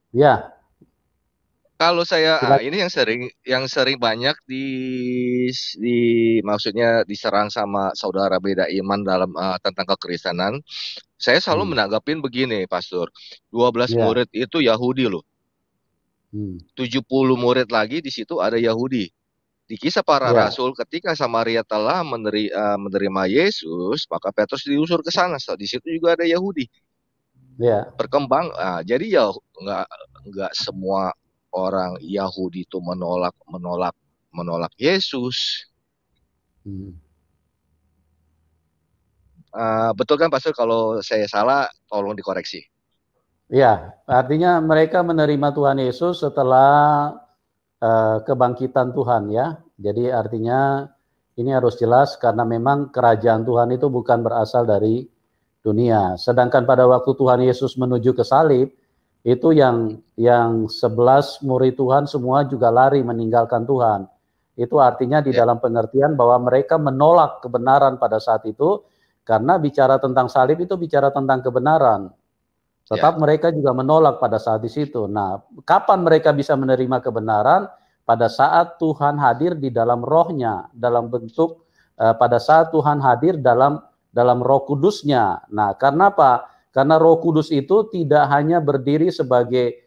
Ya. Kalau saya ini yang sering banyak maksudnya diserang sama saudara beda iman dalam tentang kekristenan. Saya selalu menanggapin begini, Pastor. 12 murid itu Yahudi loh. 70 murid lagi di situ ada Yahudi. Di Kisah Para Rasul, ketika Samaria telah menerima Yesus, maka Petrus diusir ke sana. Di situ juga ada Yahudi. Berkembang. Jadi ya nggak semua orang Yahudi itu menolak Yesus. Betul kan Pastor? Kalau saya salah, tolong dikoreksi. Ya, artinya mereka menerima Tuhan Yesus setelah kebangkitan Tuhan ya. Jadi artinya ini harus jelas karena memang kerajaan Tuhan itu bukan berasal dari dunia. Sedangkan pada waktu Tuhan Yesus menuju ke salib, itu yang 11 murid Tuhan semua juga lari meninggalkan Tuhan. Itu artinya di dalam pengertian bahwa mereka menolak kebenaran pada saat itu, karena bicara tentang salib itu bicara tentang kebenaran. Tetap mereka juga menolak pada saat di situ. Nah, kapan mereka bisa menerima kebenaran? Pada saat Tuhan hadir di dalam rohnya, dalam bentuk pada saat Tuhan hadir dalam Roh Kudusnya. Nah, karena apa? Karena Roh Kudus itu tidak hanya berdiri sebagai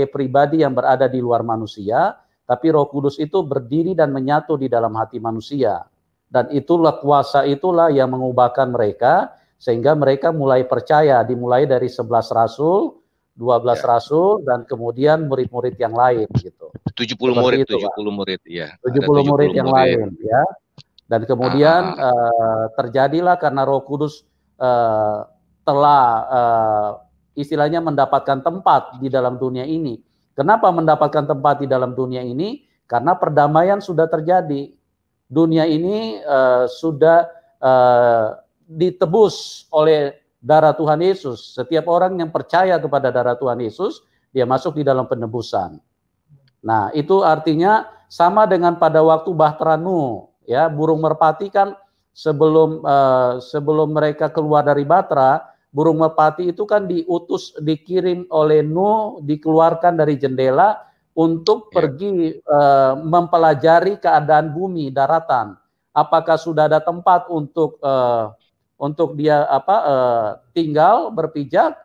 pribadi yang berada di luar manusia, tapi Roh Kudus itu berdiri dan menyatu di dalam hati manusia. Dan itulah kuasa itulah yang mengubahkan mereka, sehingga mereka mulai percaya, dimulai dari 11 rasul, 12 rasul, dan kemudian murid-murid yang lain gitu. 70 murid, 70 murid, ya. 70 murid yang lain, ya. Dan kemudian terjadilah karena Roh Kudus telah istilahnya mendapatkan tempat di dalam dunia ini. Kenapa mendapatkan tempat di dalam dunia ini? Karena perdamaian sudah terjadi. Dunia ini sudah ditebus oleh darah Tuhan Yesus. Setiap orang yang percaya kepada darah Tuhan Yesus, dia masuk di dalam penebusan. Nah, itu artinya sama dengan pada waktu Bahtera Nuh, ya, burung merpati kan sebelum mereka keluar dari Bahtera, burung merpati itu kan dikirim oleh Nuh, dikeluarkan dari jendela untuk pergi mempelajari keadaan bumi, daratan. Apakah sudah ada tempat untuk dia tinggal, berpijak?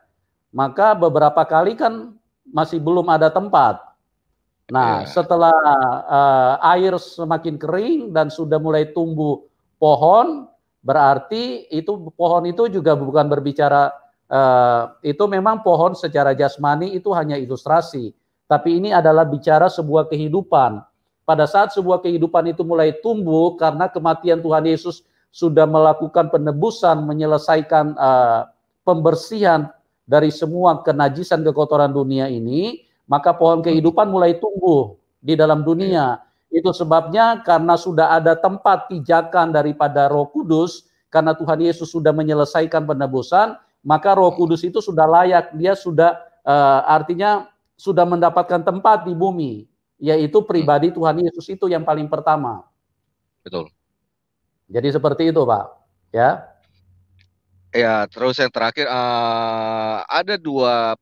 Maka beberapa kali kan masih belum ada tempat. Nah, setelah air semakin kering dan sudah mulai tumbuh pohon, berarti itu pohon itu juga bukan berbicara, itu memang pohon secara jasmani itu hanya ilustrasi. Tapi ini adalah bicara sebuah kehidupan. Pada saat sebuah kehidupan itu mulai tumbuh karena kematian Tuhan Yesus sudah melakukan penebusan, menyelesaikan pembersihan dari semua kenajisan kekotoran dunia ini, maka pohon kehidupan mulai tumbuh di dalam dunia. Itu sebabnya karena sudah ada tempat pijakan daripada Roh Kudus, karena Tuhan Yesus sudah menyelesaikan penebusan, maka Roh Kudus itu sudah layak, dia sudah artinya sudah mendapatkan tempat di bumi, yaitu pribadi Tuhan Yesus itu yang paling pertama. Betul. Jadi seperti itu, Pak. Ya. Ya, terus yang terakhir ada dua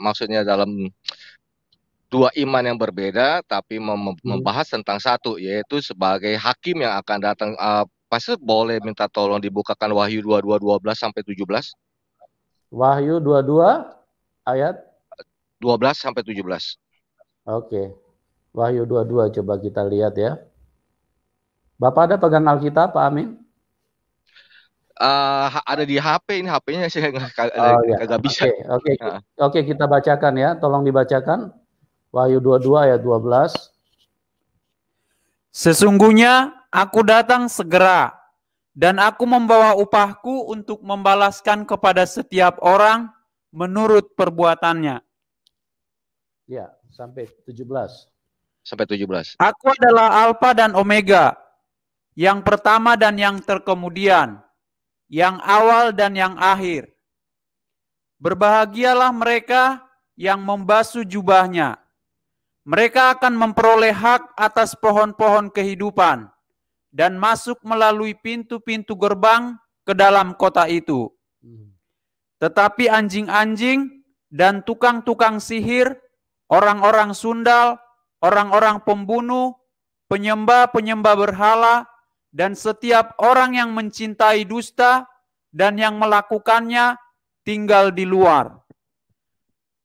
maksudnya dalam dua iman yang berbeda tapi membahas tentang satu, yaitu sebagai hakim yang akan datang. Pastor boleh minta tolong dibukakan Wahyu 22:12 sampai 17? Wahyu 22 ayat 12 sampai 17. Oke. Wahyu 22 coba kita lihat ya. Bapak ada pegang Alkitab, Pak Amin? Ada di HP, ini HP-nya saya kagak bisa. Oke, kita bacakan ya. Tolong dibacakan. Wahyu 22 ayat 12. Sesungguhnya aku datang segera, dan aku membawa upahku untuk membalaskan kepada setiap orang menurut perbuatannya. Ya, sampai 17. Sampai 17. Aku adalah Alfa dan Omega, yang pertama dan yang terkemudian, yang awal dan yang akhir. Berbahagialah mereka yang membasuh jubahnya. Mereka akan memperoleh hak atas pohon-pohon kehidupan dan masuk melalui pintu-pintu gerbang ke dalam kota itu. Tetapi anjing-anjing dan tukang-tukang sihir, orang-orang sundal, orang-orang pembunuh, penyembah-penyembah berhala, dan setiap orang yang mencintai dusta dan yang melakukannya tinggal di luar.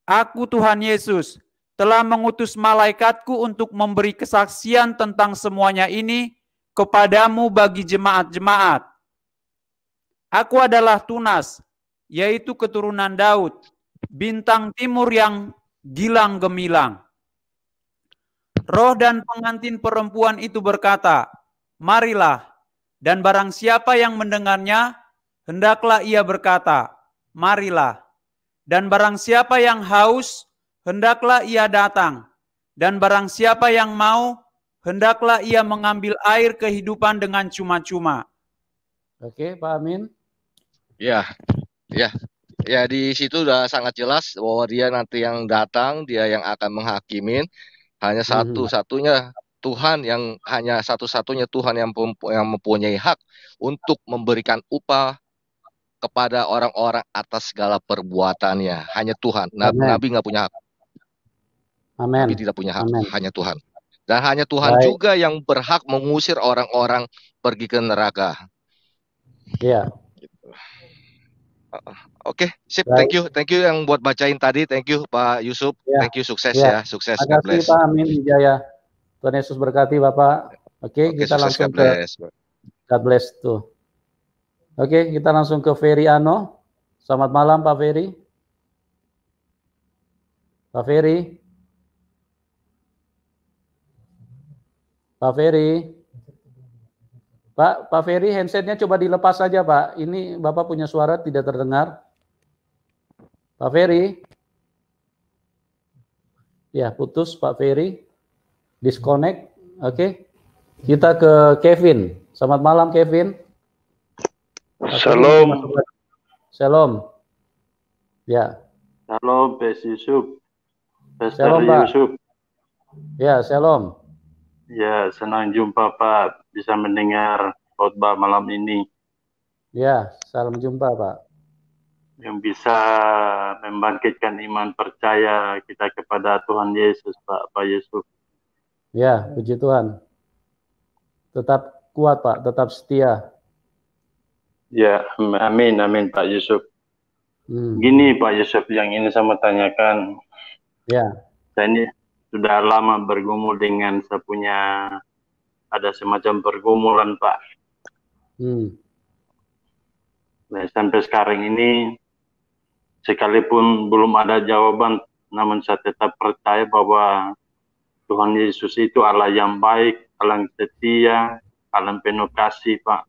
Aku, Tuhan Yesus, telah mengutus malaikatku untuk memberi kesaksian tentang semuanya ini kepadamu bagi jemaat-jemaat. Aku adalah Tunas, yaitu keturunan Daud, bintang timur yang gilang gemilang. Roh dan pengantin perempuan itu berkata, marilah, dan barang siapa yang mendengarnya, hendaklah ia berkata, marilah. Dan barang siapa yang haus, hendaklah ia datang. Dan barang siapa yang mau, hendaklah ia mengambil air kehidupan dengan cuma-cuma. Oke, Pak Amin. Ya, di situ udah sangat jelas bahwa dia nanti yang datang, dia yang akan menghakimin. Hanya satu-satunya Tuhan, yang hanya satu-satunya Tuhan yang mempunyai hak untuk memberikan upah kepada orang-orang atas segala perbuatannya. Hanya Tuhan. Nabi nggak punya hak. Amen. Nabi tidak punya hak. Amen. Hanya Tuhan. Dan hanya Tuhan juga yang berhak mengusir orang-orang pergi ke neraka. Iya. Oke, sip. Baik. Thank you yang buat bacain tadi. Thank you Pak Yusuf. Ya. Thank you, sukses ya. Sukses. Terima kasih Pak Amin Wijaya. Tuhan Yesus berkati Bapak. Oke, kita langsung ke God bless tuh. Oke, kita langsung ke Ferry Ano. Selamat malam Pak Ferry. Pak Ferry. Pak Ferry. Pak Ferry, handsetnya coba dilepas saja Pak. Ini Bapak punya suara tidak terdengar. Pak Ferry. Ya, putus Pak Ferry. Disconnect. Oke. Kita ke Kevin. Selamat malam Kevin. Shalom. Shalom. Ya. Shalom, Pak Yusuf. Shalom, Pak. Yusuf. Ya, shalom. Ya, senang jumpa Pak. Bisa mendengar khotbah malam ini. Ya, salam jumpa Pak. Yang bisa membangkitkan iman percaya kita kepada Tuhan Yesus, Pak Yusuf. Ya, puji Tuhan. Tetap kuat Pak, tetap setia. Ya, amin, amin Pak Yusuf. Gini Pak Yusuf, yang ini saya mau tanyakan. Ya. Saya ini sudah lama bergumul dengan saya punya, ada semacam pergumulan Pak. Nah, sampai sekarang ini, sekalipun belum ada jawaban, namun saya tetap percaya bahwa Tuhan Yesus itu Allah yang baik, Allah yang setia, Allah yang penuh kasih Pak.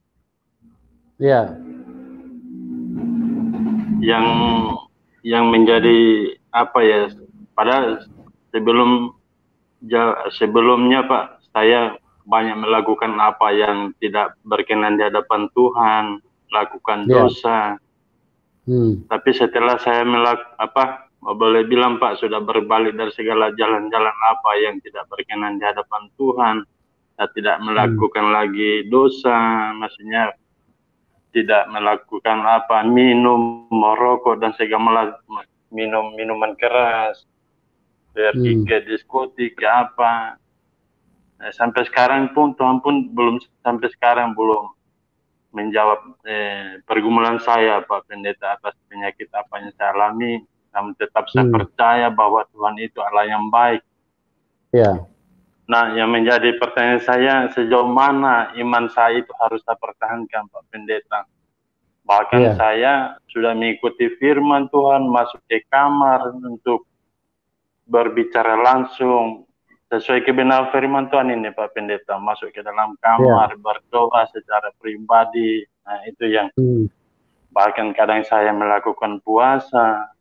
Ya. Yang menjadi apa ya? Padahal sebelumnya Pak, saya banyak melakukan apa yang tidak berkenan di hadapan Tuhan, lakukan dosa. Tapi setelah saya boleh bilang Pak, sudah berbalik dari segala jalan-jalan apa yang tidak berkenan di hadapan Tuhan. Saya tidak melakukan lagi dosa, maksudnya tidak melakukan minum, merokok dan segala minuman keras, pergi ke diskotik ke apa. Nah, sampai sekarang pun Tuhan pun belum menjawab pergumulan saya Pak Pendeta atas penyakit apa yang saya alami. Namun tetap saya percaya bahwa Tuhan itu Allah yang baik. Ya. Nah, yang menjadi pertanyaan saya, sejauh mana iman saya itu harus saya pertahankan, Pak Pendeta? Bahkan saya sudah mengikuti firman Tuhan, masuk ke kamar untuk berbicara langsung sesuai kebenaran firman Tuhan ini, Pak Pendeta. Masuk ke dalam kamar, berdoa secara pribadi. Nah, itu yang bahkan kadang saya melakukan puasa.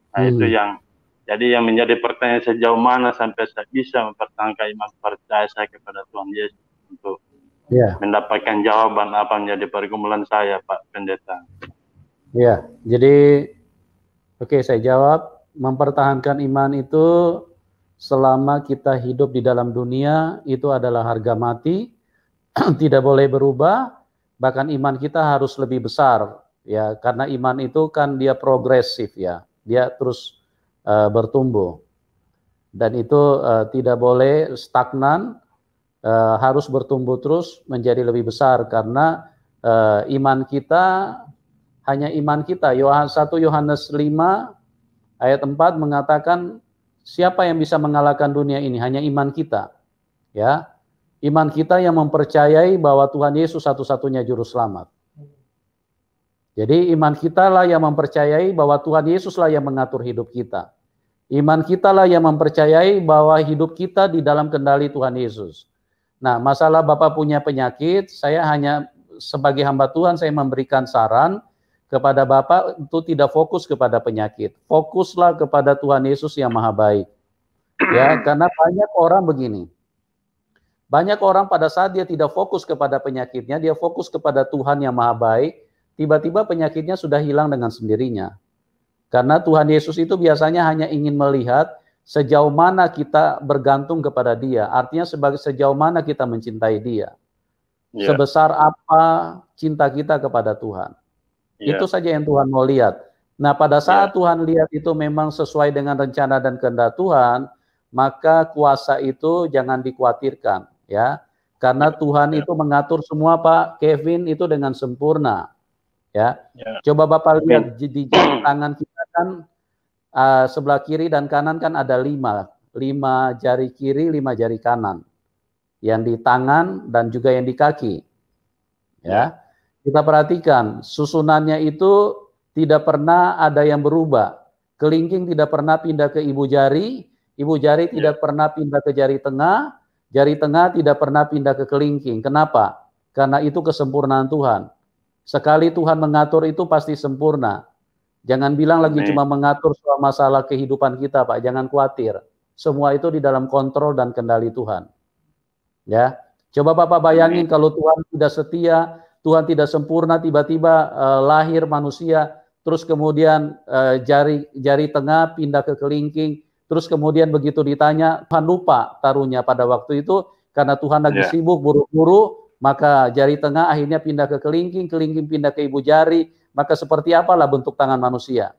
Nah, itu yang jadi yang menjadi pertanyaan, sejauh mana sampai saya bisa mempertahankan iman percaya saya kepada Tuhan Yesus untuk mendapatkan jawaban apa menjadi pergumulan saya, Pak Pendeta. Ya, jadi oke, saya jawab. Mempertahankan iman itu selama kita hidup di dalam dunia itu adalah harga mati, tidak boleh berubah. Bahkan iman kita harus lebih besar, ya, karena iman itu kan dia progresif, ya, dia terus bertumbuh, dan itu tidak boleh stagnan, harus bertumbuh terus menjadi lebih besar, karena iman kita hanya iman kita. 1 Yohanes 5 ayat 4 mengatakan, siapa yang bisa mengalahkan dunia ini? Hanya iman kita, ya, iman kita yang mempercayai bahwa Tuhan Yesus satu-satunya juru selamat. Jadi iman kita lah yang mempercayai bahwa Tuhan Yesus lah yang mengatur hidup kita. Iman kita lah yang mempercayai bahwa hidup kita di dalam kendali Tuhan Yesus. Nah, masalah Bapak punya penyakit, saya hanya sebagai hamba Tuhan, saya memberikan saran kepada Bapak untuk tidak fokus kepada penyakit. Fokuslah kepada Tuhan Yesus yang maha baik. Ya, karena banyak orang begini. Banyak orang pada saat dia tidak fokus kepada penyakitnya, dia fokus kepada Tuhan yang maha baik, tiba-tiba penyakitnya sudah hilang dengan sendirinya. Karena Tuhan Yesus itu biasanya hanya ingin melihat sejauh mana kita bergantung kepada Dia. Artinya sejauh mana kita mencintai Dia. Sebesar apa cinta kita kepada Tuhan. Itu saja yang Tuhan mau lihat. Nah, pada saat Tuhan lihat itu memang sesuai dengan rencana dan kehendak Tuhan, maka kuasa itu jangan dikhawatirkan, ya. Karena Tuhan itu mengatur semua, Pak Kevin, itu dengan sempurna. Ya, coba Bapak lihat di tangan kita kan sebelah kiri dan kanan kan ada 5 jari kiri, 5 jari kanan, yang di tangan dan juga yang di kaki. Ya, kita perhatikan susunannya itu tidak pernah ada yang berubah. Kelingking tidak pernah pindah ke ibu jari tidak pernah pindah ke jari tengah tidak pernah pindah ke kelingking. Kenapa? Karena itu kesempurnaan Tuhan. Sekali Tuhan mengatur itu pasti sempurna. Jangan bilang lagi cuma mengatur soal masalah kehidupan kita, Pak. Jangan khawatir. Semua itu di dalam kontrol dan kendali Tuhan. Ya, coba Bapak bayangin kalau Tuhan tidak setia, Tuhan tidak sempurna, tiba-tiba lahir manusia, terus kemudian jari tengah pindah ke kelingking, terus kemudian begitu ditanya, Tuhan lupa taruhnya pada waktu itu karena Tuhan lagi sibuk buru-buru. Maka jari tengah akhirnya pindah ke kelingking, kelingking pindah ke ibu jari, maka seperti apalah bentuk tangan manusia.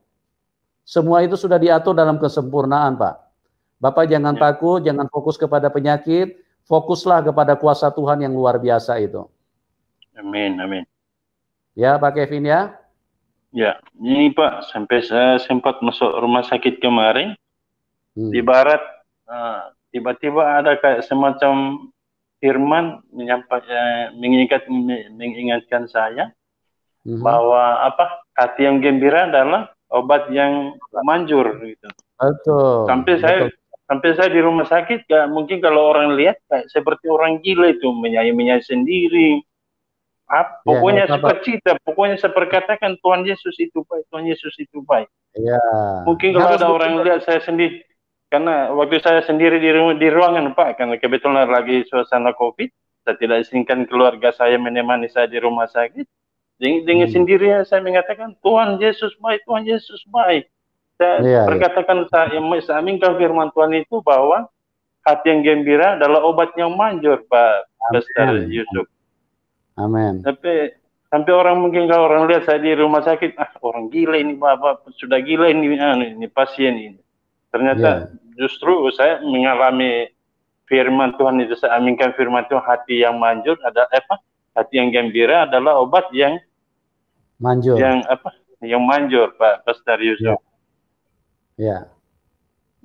Semua itu sudah diatur dalam kesempurnaan, Pak. Bapak jangan takut, jangan fokus kepada penyakit, fokuslah kepada kuasa Tuhan yang luar biasa itu. Amin, amin. Ya, Pak Kevin ya? Ya, ini Pak, sampai saya sempat masuk rumah sakit kemarin, di barat, tiba-tiba ada kayak semacam firman mengingatkan saya bahwa hati yang gembira adalah obat yang manjur gitu. Betul. Sampai saya di rumah sakit, mungkin kalau orang lihat kayak seperti orang gila itu menyanyi sendiri. Pokoknya sukacita, pokoknya saya perkatakan Tuhan Yesus itu baik, Tuhan Yesus itu baik. Ya. Mungkin kalau ada orang lihat saya sendiri. Karena waktu saya sendiri di ruangan, Pak, karena kebetulan lagi suasana COVID, saya tidak izinkan keluarga saya menemani saya di rumah sakit. Dengan sendirinya saya mengatakan, Tuhan Yesus baik, Tuhan Yesus baik. Saya berkatakan, saya aminkan firman Tuhan itu bahwa hati yang gembira adalah obat yang manjur, Pak Pastor Yusuf. Amin. Sampai orang mungkin kalau orang lihat saya di rumah sakit, orang gila ini, Bapak, sudah gila ini pasien ini. Ternyata justru saya mengalami firman Tuhan itu, saya aminkan firman Tuhan, hati yang manjur ada hati yang gembira adalah obat yang manjur. Yang manjur, Pak Pastor Yusuf. Ya.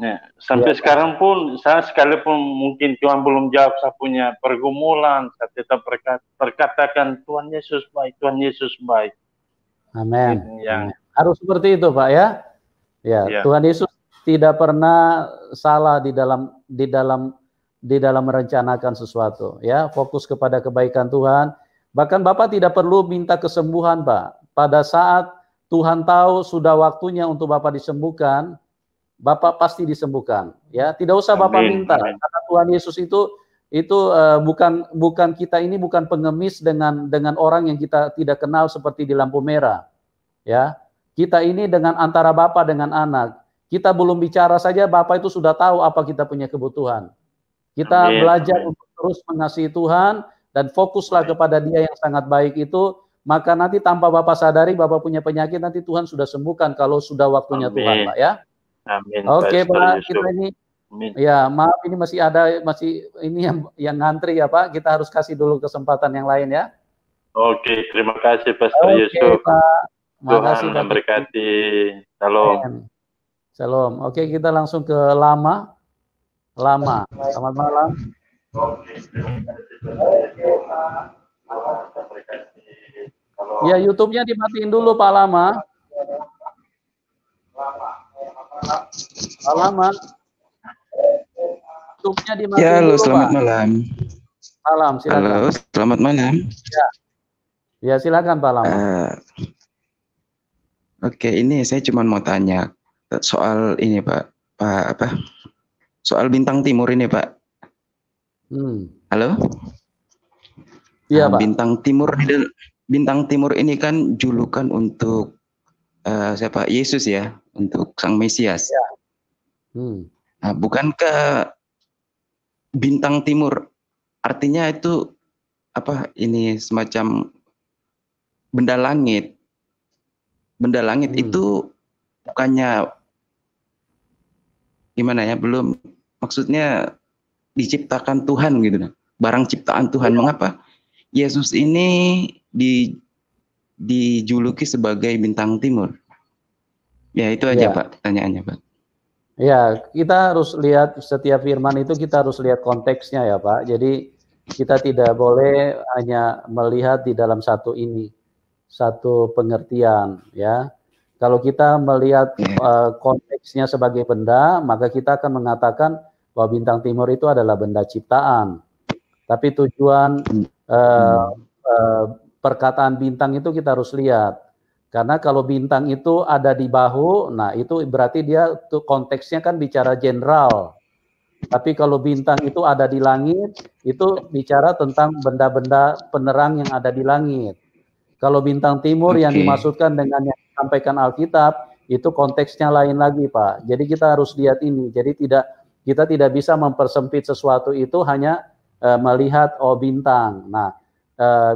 Ya, sampai sekarang pun saya sekalipun mungkin Tuhan belum jawab saya punya pergumulan, saya tetap perkatakan Tuhan Yesus baik, Tuhan Yesus baik. Amin. Yang harus seperti itu, Pak, ya. Ya, Tuhan Yesus tidak pernah salah di dalam merencanakan sesuatu, ya. Fokus kepada kebaikan Tuhan. Bahkan Bapak tidak perlu minta kesembuhan, Pak. Pada saat Tuhan tahu sudah waktunya untuk Bapak disembuhkan, Bapak pasti disembuhkan, ya. Tidak usah Bapak minta, karena Tuhan Yesus itu bukan kita ini bukan pengemis dengan orang yang kita tidak kenal seperti di lampu merah, ya. Kita ini dengan antara Bapak dengan anak. Kita belum bicara saja Bapak itu sudah tahu apa kita punya kebutuhan. Kita belajar untuk terus mengasihi Tuhan dan fokuslah kepada Dia yang sangat baik itu, maka nanti tanpa Bapak sadari Bapak punya penyakit, nanti Tuhan sudah sembuhkan kalau sudah waktunya Tuhan, Pak, ya. Amin. Oke, Pak, kita ini ya maaf ini masih ini yang ngantri ya, Pak. Kita harus kasih dulu kesempatan yang lain, ya. Oke, terima kasih Pastor Yusuf. Pak. Tuhan memberkati. Shalom. Shalom. Oke, kita langsung ke Lama. Selamat malam. Ya, YouTube-nya dimatiin dulu, Pak Lama. YouTube-nya dimatiin. Ya, halo, dulu, selamat Pak. malam. Malam, silakan. Halo, selamat malam. Ya, silakan Pak Lama. Oke, ini saya cuma mau tanya soal ini, Pak. Soal Bintang Timur ini, Pak. Halo? Iya, Pak. Bintang Timur ini kan julukan untuk siapa? Yesus, ya, untuk Sang Mesias. Ya. Nah, bukankah Bintang Timur artinya itu apa? Ini semacam benda langit. Benda langit itu bukannya gimana ya? Belum, maksudnya diciptakan Tuhan gitu, barang ciptaan Tuhan. Mengapa Yesus ini dijuluki sebagai Bintang Timur? Ya, itu aja, Pak, pertanyaannya, Pak. Ya, kita harus lihat setiap firman itu, kita harus lihat konteksnya, ya, Pak. Jadi kita tidak boleh hanya melihat di dalam satu pengertian, ya. Kalau kita melihat konteksnya sebagai benda, maka kita akan mengatakan bahwa Bintang Timur itu adalah benda ciptaan. Tapi tujuan perkataan bintang itu kita harus lihat. Karena kalau bintang itu ada di bahu, nah itu berarti dia konteksnya kan bicara general. Tapi kalau bintang itu ada di langit, itu bicara tentang benda-benda penerang yang ada di langit. Kalau Bintang Timur yang dimaksudkan dengan yang disampaikan Alkitab, itu konteksnya lain lagi, Pak. Jadi kita harus lihat ini. Jadi kita tidak bisa mempersempit sesuatu itu hanya melihat bintang. Nah,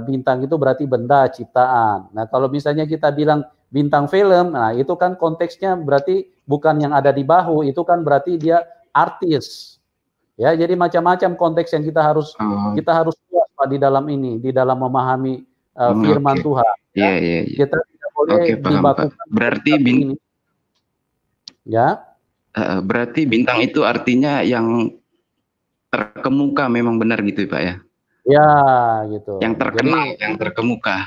bintang itu berarti benda ciptaan. Nah, kalau misalnya kita bilang bintang film, nah itu kan konteksnya berarti bukan yang ada di bahu, itu kan berarti dia artis. Ya, jadi macam-macam konteks yang kita harus lihat, Pak, di dalam ini, di dalam memahami firman Tuhan. Ya. Kita tidak boleh dibakukan. Berarti berarti bintang itu artinya yang terkemuka, memang benar gitu, Pak, ya? Ya, gitu. Yang terkenal, jadi, yang terkemuka.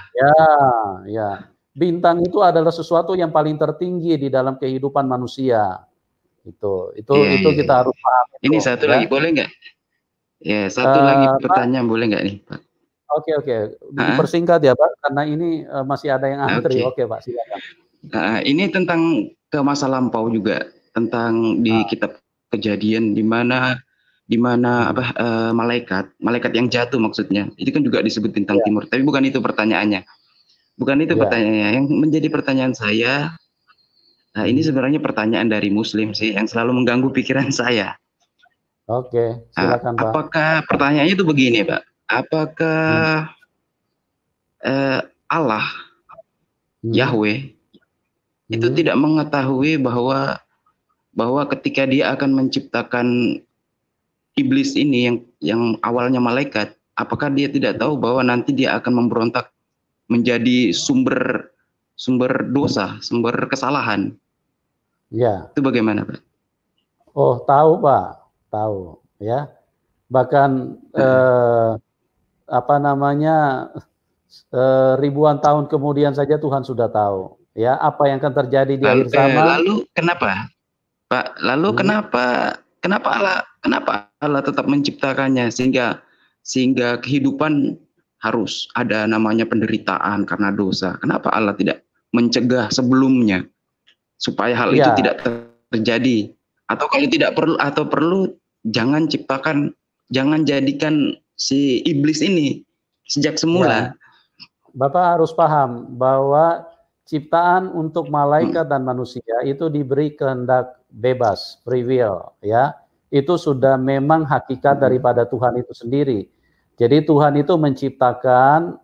Ya. Bintang itu adalah sesuatu yang paling tertinggi di dalam kehidupan manusia. Itu kita harus paham. Ini satu lagi, boleh nggak? Ya, satu lagi pertanyaan, boleh nggak nih, Pak? Oke. Dipersingkat ya, Pak, karena ini masih ada yang antri. Oke, Pak, silakan. Ini tentang ke masa lampau juga, tentang di kitab Kejadian, di mana malaikat yang jatuh, maksudnya itu kan juga disebut bintang timur, tapi bukan itu pertanyaannya. Pertanyaannya. Yang menjadi pertanyaan saya, ini sebenarnya pertanyaan dari Muslim sih, yang selalu mengganggu pikiran saya. Oke, silakan, Pak. Apakah pertanyaannya itu begini, Pak? Apakah Allah Yahweh itu tidak mengetahui bahwa ketika Dia akan menciptakan iblis ini yang awalnya malaikat, apakah Dia tidak tahu bahwa nanti dia akan memberontak menjadi sumber dosa, sumber kesalahan? Ya. Itu bagaimana, Pak? Oh, tahu Pak, tahu ya. Bahkan ribuan tahun kemudian saja Tuhan sudah tahu ya apa yang akan terjadi di akhir zaman. Lalu kenapa, Pak? Lalu kenapa Allah tetap menciptakannya sehingga kehidupan harus ada namanya penderitaan karena dosa? Kenapa Allah tidak mencegah sebelumnya supaya hal itu tidak terjadi? Atau kalau tidak perlu jangan jadikan si iblis ini sejak semula. Bapak harus paham bahwa ciptaan untuk malaikat dan manusia itu diberi kehendak bebas, free will, ya. Itu sudah memang hakikat daripada Tuhan itu sendiri. Jadi Tuhan itu menciptakan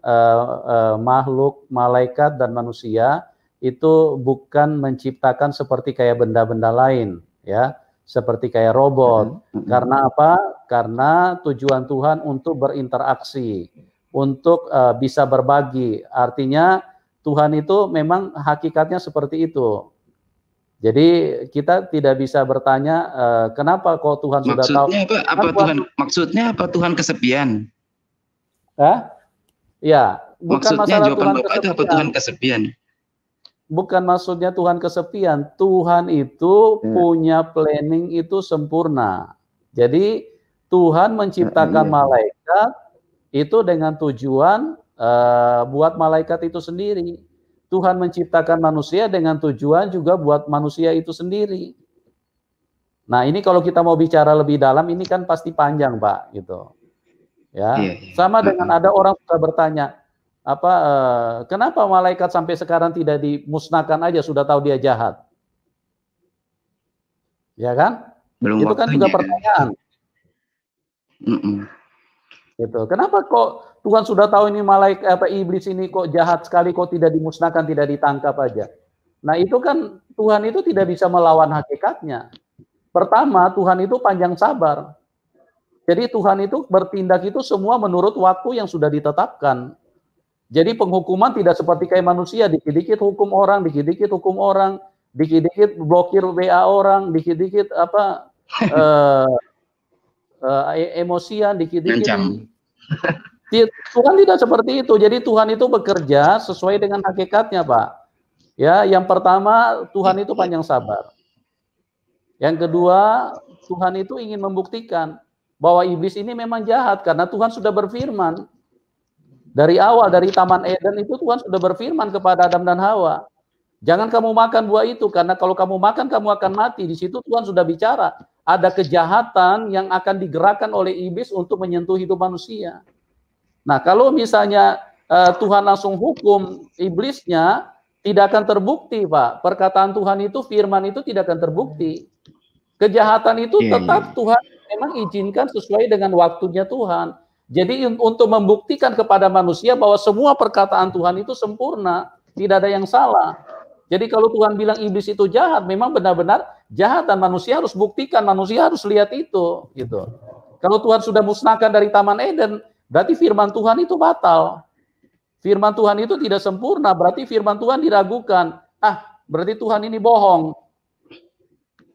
makhluk malaikat dan manusia itu bukan menciptakan seperti kayak benda-benda lain, ya, seperti kayak robot. Karena apa? Karena tujuan Tuhan untuk berinteraksi, untuk bisa berbagi. Artinya Tuhan itu memang hakikatnya seperti itu. Jadi kita tidak bisa bertanya kenapa kok Tuhan sudah tahu. Maksudnya apa Tuhan kesepian? Ya, bukan maksudnya masalah jawaban Tuhan Bapak itu apa Tuhan kesepian? Bukan maksudnya Tuhan kesepian. Tuhan itu punya planning itu sempurna. Jadi Tuhan menciptakan malaikat itu dengan tujuan buat malaikat itu sendiri. Tuhan menciptakan manusia dengan tujuan juga buat manusia itu sendiri. Nah, ini kalau kita mau bicara lebih dalam, ini kan pasti panjang, Pak, gitu. Ya, sama dengan ada orang suka bertanya, kenapa malaikat sampai sekarang tidak dimusnahkan aja, sudah tahu dia jahat? Ya kan? Belum itu kan juga pertanyaan. Gitu. Kenapa kok Tuhan sudah tahu ini malaikat iblis ini kok jahat sekali, kok tidak dimusnahkan, tidak ditangkap aja? Nah, itu kan Tuhan itu tidak bisa melawan hakikatnya. Pertama, Tuhan itu panjang sabar. Jadi Tuhan itu bertindak itu semua menurut waktu yang sudah ditetapkan. Jadi penghukuman tidak seperti kayak manusia, dikit-dikit hukum orang, dikit-dikit hukum orang, dikit-dikit blokir WA orang, dikit-dikit emosian, dikit-dikit. Tuhan tidak seperti itu. Jadi Tuhan itu bekerja sesuai dengan hakikatnya, Pak. Ya, yang pertama Tuhan itu panjang sabar. Yang kedua, Tuhan itu ingin membuktikan bahwa iblis ini memang jahat karena Tuhan sudah berfirman. Dari awal, dari Taman Eden itu Tuhan sudah berfirman kepada Adam dan Hawa. Jangan kamu makan buah itu, karena kalau kamu makan, kamu akan mati. Di situ Tuhan sudah bicara. Ada kejahatan yang akan digerakkan oleh iblis untuk menyentuh hidup manusia. Nah, kalau misalnya Tuhan langsung hukum iblisnya, tidak akan terbukti, Pak. Perkataan Tuhan itu, firman itu tidak akan terbukti. Kejahatan itu tetap Tuhan memang izinkan sesuai dengan waktunya Tuhan. Jadi untuk membuktikan kepada manusia bahwa semua perkataan Tuhan itu sempurna, tidak ada yang salah. Jadi kalau Tuhan bilang iblis itu jahat, memang benar-benar jahat dan manusia harus buktikan, manusia harus lihat itu, gitu. Kalau Tuhan sudah musnahkan dari Taman Eden, berarti firman Tuhan itu batal. Firman Tuhan itu tidak sempurna, berarti firman Tuhan diragukan. Berarti Tuhan ini bohong.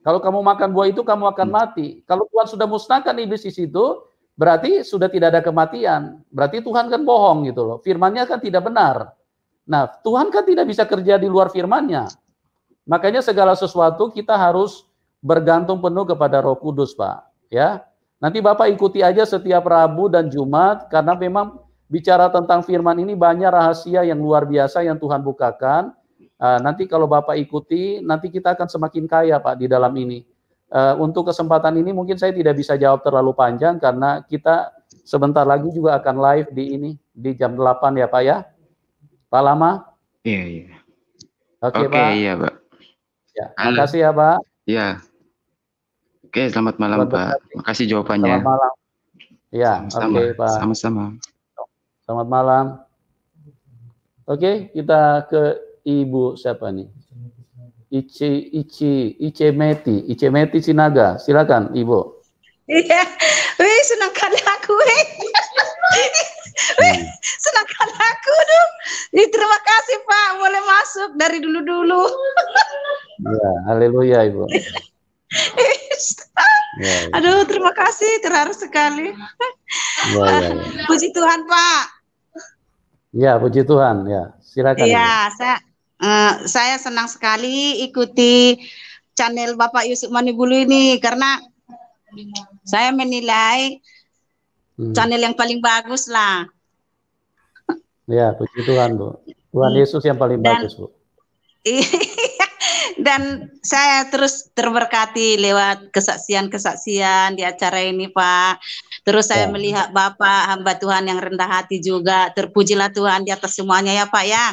Kalau kamu makan buah itu, kamu akan mati. Kalau Tuhan sudah musnahkan iblis di situ, berarti sudah tidak ada kematian. Berarti Tuhan kan bohong gitu loh. Firman-Nya kan tidak benar. Nah, Tuhan kan tidak bisa kerja di luar firman-Nya. Makanya segala sesuatu kita harus bergantung penuh kepada Roh Kudus, Pak. Ya, nanti Bapak ikuti aja setiap Rabu dan Jumat, karena memang bicara tentang firman ini banyak rahasia yang luar biasa yang Tuhan bukakan. Nanti kalau Bapak ikuti, nanti kita akan semakin kaya, Pak, di dalam ini. Untuk kesempatan ini mungkin saya tidak bisa jawab terlalu panjang, karena kita sebentar lagi juga akan live di jam 8 ya, Pak ya. Pak Lama? Iya. Oke, Pak. Iya, Pak. Ya, makasih ya, Pak. Iya. Oke, selamat malam, Pak. Makasih jawabannya. Selamat malam. Ya, oke, Pak. Sama-sama. Selamat malam. Oke, kita ke Ibu siapa nih? Ice Meti Sinaga. Silakan, Ibu. Iya, senangkan aku, senangkan aku dong. Terima kasih Pak, boleh masuk dari dulu-dulu. Ya, haleluya Ibu. Aduh, terima kasih, terharu sekali. Puji Tuhan, Pak. Ya, puji Tuhan. Ya, silakan. Iya, saya senang sekali ikuti channel Bapak Yusuf Manibulu ini karena saya menilai channel yang paling bagus lah. Ya, puji Tuhan, Bu. Tuhan Yesus yang paling bagus, Bu. Dan saya terus terberkati lewat kesaksian-kesaksian di acara ini, Pak. Terus saya melihat Bapak, hamba Tuhan yang rendah hati juga. Terpujilah Tuhan di atas semuanya ya, Pak ya.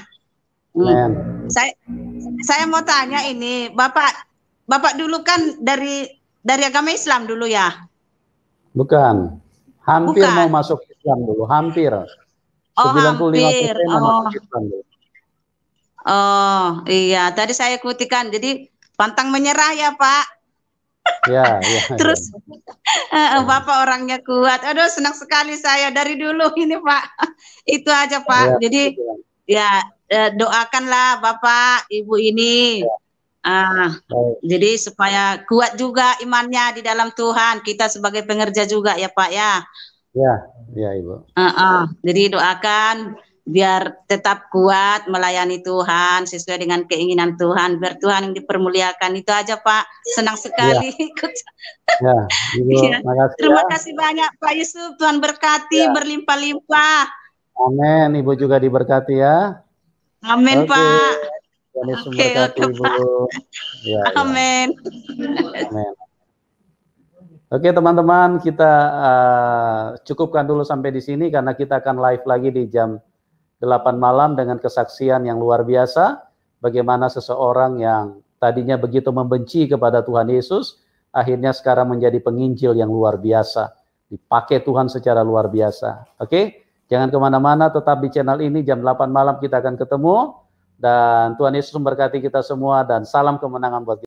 Saya mau tanya ini, Bapak dulu kan dari agama Islam dulu ya? Bukan. Hampir mau masuk Islam dulu, hampir. 95% mau masuk Islam dulu. Oh iya, tadi saya ikutikan, jadi pantang menyerah ya Pak. Ya. Terus Bapak orangnya kuat. Aduh, senang sekali saya dari dulu ini Pak. Itu aja Pak. Jadi ya doakanlah Bapak, Ibu ini. Jadi supaya kuat juga imannya di dalam Tuhan. Kita sebagai pengerja juga ya Pak ya. Ya Ibu. Jadi doakan biar tetap kuat melayani Tuhan sesuai dengan keinginan Tuhan, biar Tuhan yang dipermuliakan. Itu aja Pak, senang sekali ikut. Ibu, terima kasih banyak Pak Yusuf, Tuhan berkati berlimpah-limpah. Amin, Ibu juga diberkati ya. Amin Pak. Tuhan Yesus berkati Ibu. Amin. Amin. Oke teman-teman, kita cukupkan dulu sampai di sini karena kita akan live lagi di jam 8 malam dengan kesaksian yang luar biasa, bagaimana seseorang yang tadinya begitu membenci kepada Tuhan Yesus, akhirnya sekarang menjadi penginjil yang luar biasa, dipakai Tuhan secara luar biasa. Oke, jangan kemana-mana, tetap di channel ini, jam 8 malam kita akan ketemu, dan Tuhan Yesus memberkati kita semua, dan salam kemenangan buat kita.